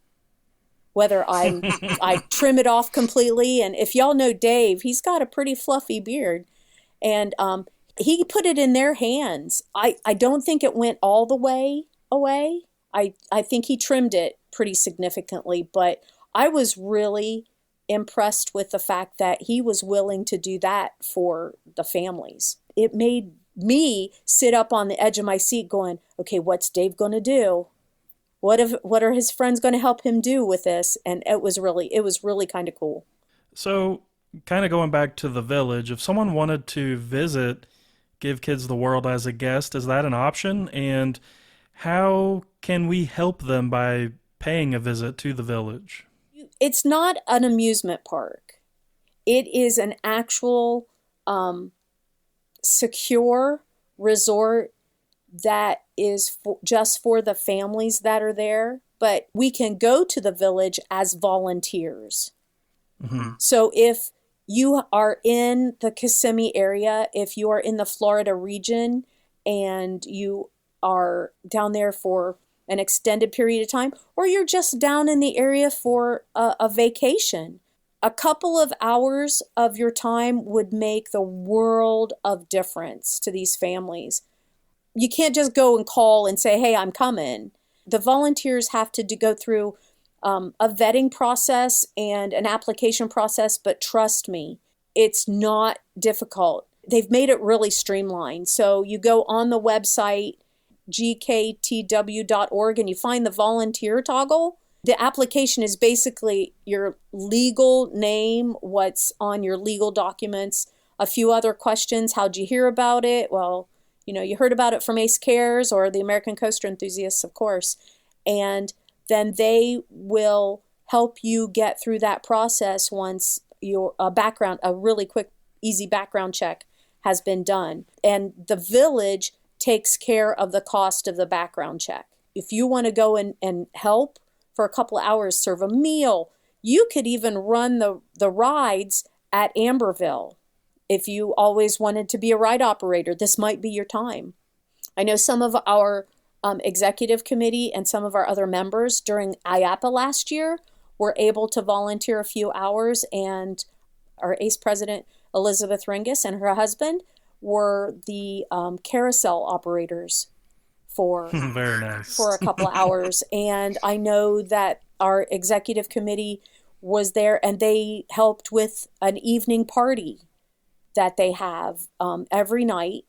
Whether I trim it off completely, and if y'all know Dave, he's got a pretty fluffy beard, and he put it in their hands. I don't think it went all the way away. I think he trimmed it pretty significantly, but I was really impressed with the fact that he was willing to do that for the families. It made me sit up on the edge of my seat going, okay, what's Dave going to do? What are his friends going to help him do with this? And it was really kind of cool. So kind of going back to the village, if someone wanted to visit Give Kids the World as a guest, is that an option? And how can we help them by paying a visit to the village? It's not an amusement park. It is an actual secure resort that is just for the families that are there, but we can go to the village as volunteers. Mm-hmm. So if you are in the Kissimmee area, if you are in the Florida region and you are down there for an extended period of time, or you're just down in the area for a vacation, a couple of hours of your time would make the world of difference to these families. You can't just go and call and say, hey, I'm coming. The volunteers have to go through a vetting process and an application process, but trust me, it's not difficult. They've made it really streamlined. So you go on the website, gktw.org, and you find the volunteer toggle. The application is basically your legal name, what's on your legal documents, a few other questions. How'd you hear about it? Well, you heard about it from ACE Cares or the American Coaster Enthusiasts, of course. And then they will help you get through that process once a really quick, easy background check has been done. And the village takes care of the cost of the background check. If you want to go and help for a couple of hours, serve a meal, you could even run the rides at Amberville. If you always wanted to be a ride operator, this might be your time. I know some of our executive committee and some of our other members during IAPA last year were able to volunteer a few hours, and our ACE president, Elizabeth Ringus, and her husband were the carousel operators for very nice. For a couple of hours. And I know that our executive committee was there, and they helped with an evening party that they have every night.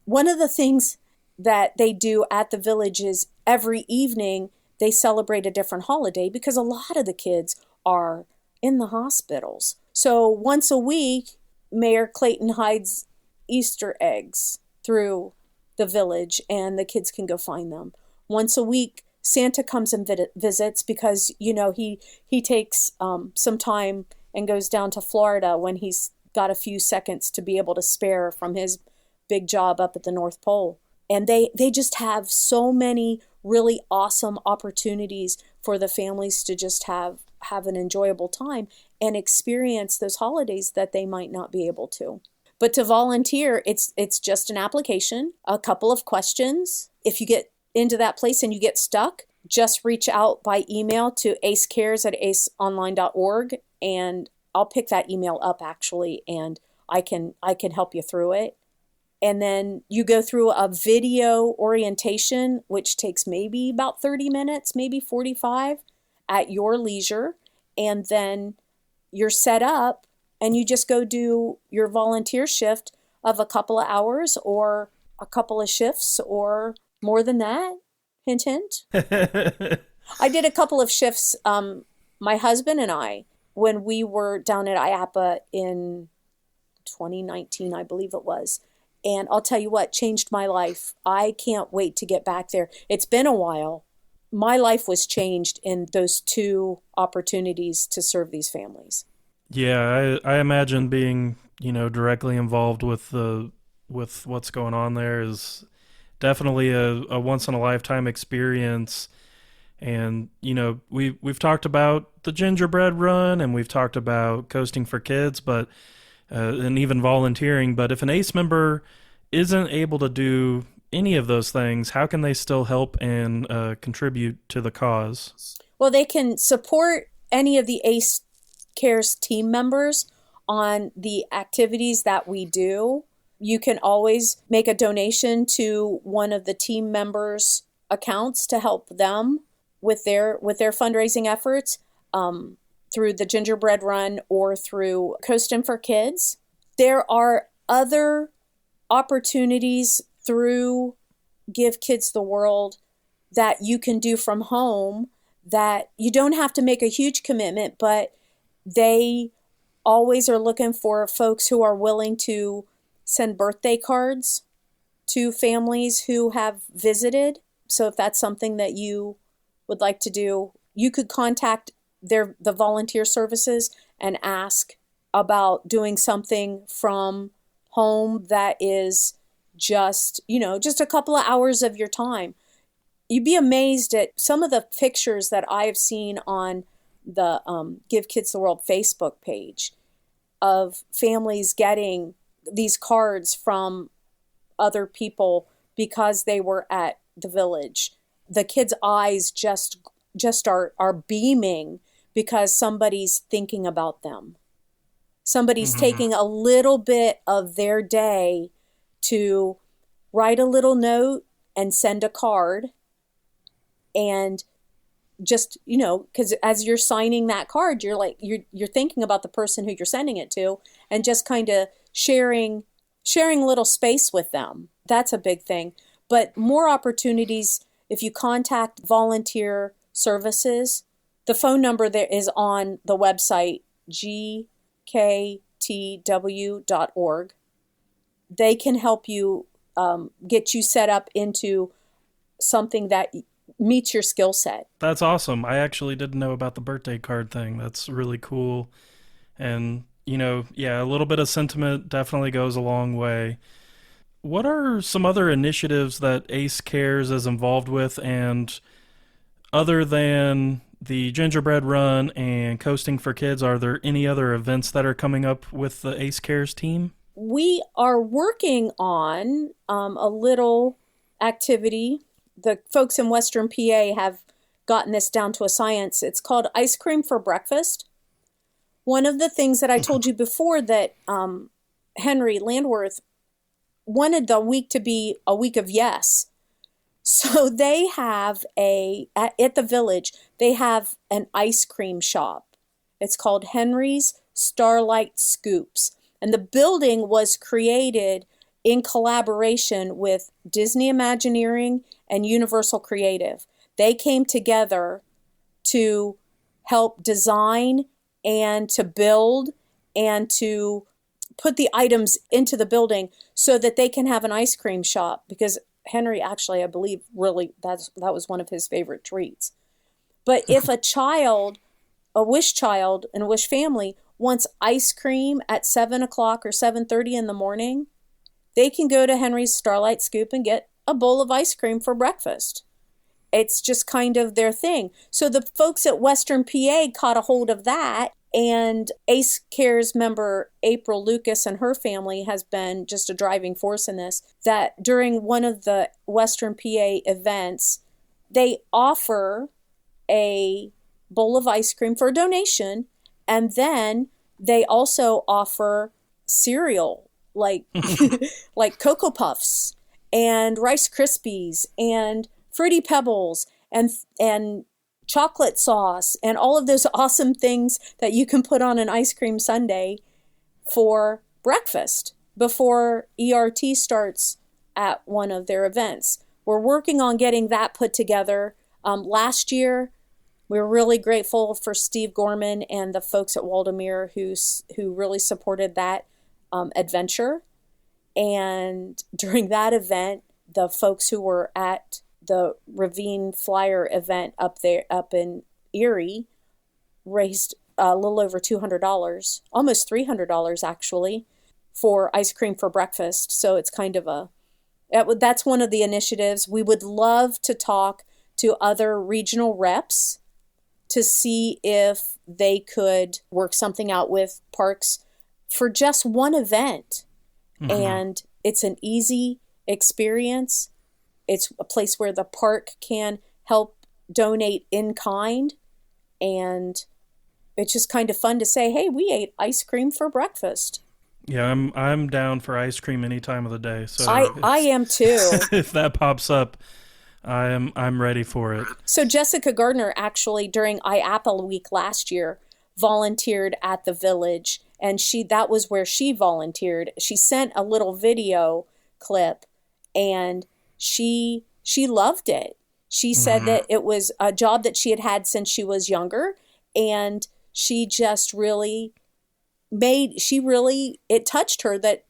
One of the things that they do at the village is every evening they celebrate a different holiday, because a lot of the kids are in the hospitals. So once a week, Mayor Clayton hides Easter eggs through the village and the kids can go find them. Once a week, Santa comes and visits because, he takes some time and goes down to Florida when he's got a few seconds to be able to spare from his big job up at the North Pole. And they just have so many really awesome opportunities for the families to just have an enjoyable time and experience those holidays that they might not be able to. But to volunteer, it's just an application, a couple of questions. If you get into that place and you get stuck, just reach out by email to acecares@aceonline.org, and I'll pick that email up actually, and I can help you through it. And then you go through a video orientation, which takes maybe about 30 minutes, maybe 45 at your leisure. And then you're set up and you just go do your volunteer shift of a couple of hours or a couple of shifts or more than that. Hint, hint. I did a couple of shifts, my husband and I, when we were down at IAPA in 2019, I believe it was. And I'll tell you what, changed my life. I can't wait to get back there. It's been a while. My life was changed in those two opportunities to serve these families. Yeah, I imagine being, directly involved with what's going on there is definitely a once in a lifetime experience. And, we've talked about the Gingerbread Run and we've talked about coasting for kids, but and even volunteering. But if an ACE member isn't able to do any of those things, how can they still help and contribute to the cause? Well, they can support any of the ACE Cares team members on the activities that we do. You can always make a donation to one of the team members' accounts to help them with their fundraising efforts. Through the Gingerbread Run or through Coastin' for Kids. There are other opportunities through Give Kids the World that you can do from home that you don't have to make a huge commitment, but they always are looking for folks who are willing to send birthday cards to families who have visited. So if that's something that you would like to do, you could contact the volunteer services and ask about doing something from home that is just, just a couple of hours of your time. You'd be amazed at some of the pictures that I've seen on the Give Kids the World Facebook page of families getting these cards from other people because they were at the village. The kids' eyes just are beaming because somebody's thinking about them. Somebody's taking a little bit of their day to write a little note and send a card. And just, because as you're signing that card, you're like, you're thinking about the person who you're sending it to, and just kind of sharing little space with them. That's a big thing. But more opportunities, if you contact volunteer services, the phone number there is on the website, gktw.org. They can help you get you set up into something that meets your skill set. That's awesome. I actually didn't know about the birthday card thing. That's really cool. And, a little bit of sentiment definitely goes a long way. What are some other initiatives that ACE Cares is involved with? And other than the Gingerbread Run and Coasting for Kids, are there any other events that are coming up with the ACE Cares team? We are working on a little activity. The folks in Western PA have gotten this down to a science. It's called Ice Cream for Breakfast. One of the things that I told you before that Henry Landworth wanted the week to be a week of yes. So they have at the village, they have an ice cream shop. It's called Henry's Starlight Scoops. And the building was created in collaboration with Disney Imagineering and Universal Creative. They came together to help design and to build and to put the items into the building so that they can have an ice cream shop, because Henry actually, I believe, really that was one of his favorite treats. But if a child, a wish child and a wish family wants ice cream at 7 o'clock or 7:30 in the morning, they can go to Henry's Starlight Scoop and get a bowl of ice cream for breakfast. It's just kind of their thing. So the folks at Western PA caught a hold of that, and ACE Cares member April Lucas and her family has been just a driving force in this, that during one of the Western PA events, they offer a bowl of ice cream for a donation, and then they also offer cereal like like Cocoa Puffs and Rice Krispies and Fruity Pebbles and chocolate sauce and all of those awesome things that you can put on an ice cream sundae for breakfast before ERT starts at one of their events. We're working on getting that put together. Last year, we were really grateful for Steve Gorman and the folks at Waldemere who really supported that adventure. And during that event, the folks who were at the Ravine Flyer event up in Erie raised a little over $200, almost $300 actually, for ice cream for breakfast. So it's kind of that's one of the initiatives. We would love to talk to other regional reps to see if they could work something out with parks for just one event. Mm-hmm. And it's an easy experience. It's a place where the park can help donate in kind. And it's just kind of fun to say, hey, we ate ice cream for breakfast. Yeah, I'm down for ice cream any time of the day. So I am too. If that pops up, I'm ready for it. So Jessica Gardner actually during IAPA week last year volunteered at the village, and that was where she volunteered. She sent a little video clip, and she loved it. She said that it was a job that she had had since she was younger, and she just really it touched her that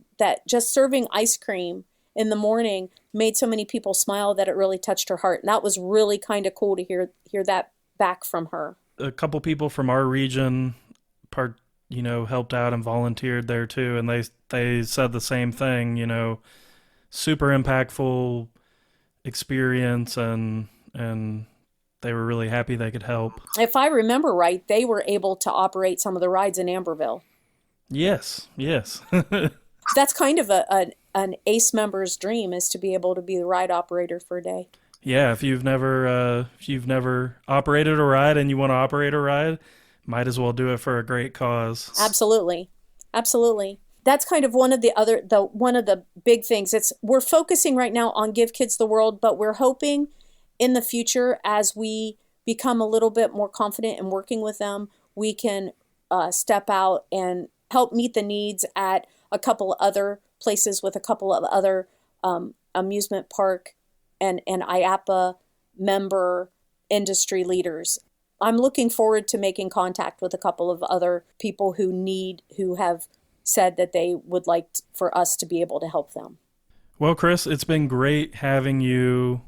just serving ice cream in the morning made so many people smile that it really touched her heart. And that was really kind of cool to hear that back from her. A couple people from our region helped out and volunteered there too. And they said the same thing, super impactful experience, and they were really happy they could help. If I remember right, they were able to operate some of the rides in Amberville. Yes. That's kind of an ACE member's dream, is to be able to be the ride operator for a day. Yeah, if you've never operated a ride and you want to operate a ride, might as well do it for a great cause. Absolutely. That's kind of one of the big things. We're focusing right now on Give Kids the World, but we're hoping in the future, as we become a little bit more confident in working with them, we can step out and help meet the needs at a couple of other places with a couple of other amusement park and IAPA member industry leaders. I'm looking forward to making contact with a couple of other people who have said that they would like for us to be able to help them. Well, Kris, it's been great having you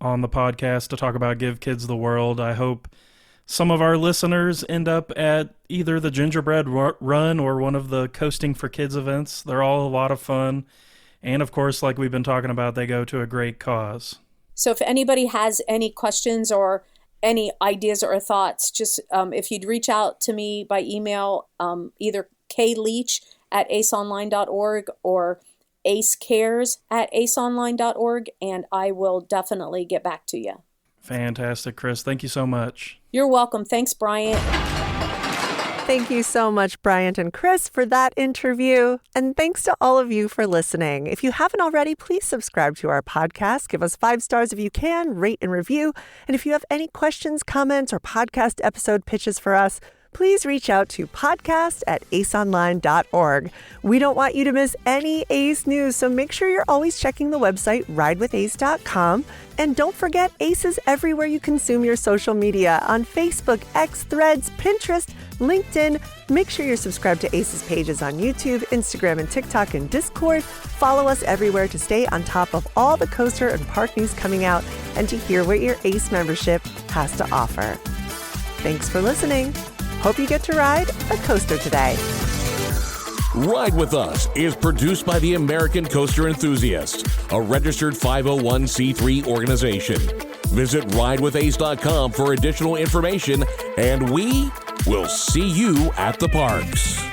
on the podcast to talk about Give Kids the World. I hope some of our listeners end up at either the Gingerbread Run or one of the Coasting for Kids events. They're all a lot of fun. And of course, like we've been talking about, they go to a great cause. So if anybody has any questions or any ideas or thoughts, just if you'd reach out to me by email, either kleach@aceonline.org or acecares@aceonline.org, and I will definitely get back to you. Fantastic, Kris. Thank you so much. You're welcome. Thanks, Bryant. Thank you so much, Bryant and Kris, for that interview. And thanks to all of you for listening. If you haven't already, please subscribe to our podcast. Give us 5 stars if you can, rate and review. And if you have any questions, comments, or podcast episode pitches for us, please reach out to podcast@aceonline.org. We don't want you to miss any ACE news, so make sure you're always checking the website ridewithace.com. And don't forget, ACE is everywhere you consume your social media, on Facebook, X, Threads, Pinterest, LinkedIn. Make sure you're subscribed to ACE's pages on YouTube, Instagram, and TikTok, and Discord. Follow us everywhere to stay on top of all the coaster and park news coming out and to hear what your ACE membership has to offer. Thanks for listening. Hope you get to ride a coaster today. Ride With Us is produced by the American Coaster Enthusiasts, a registered 501c3 organization. Visit ridewithace.com for additional information, and we will see you at the parks.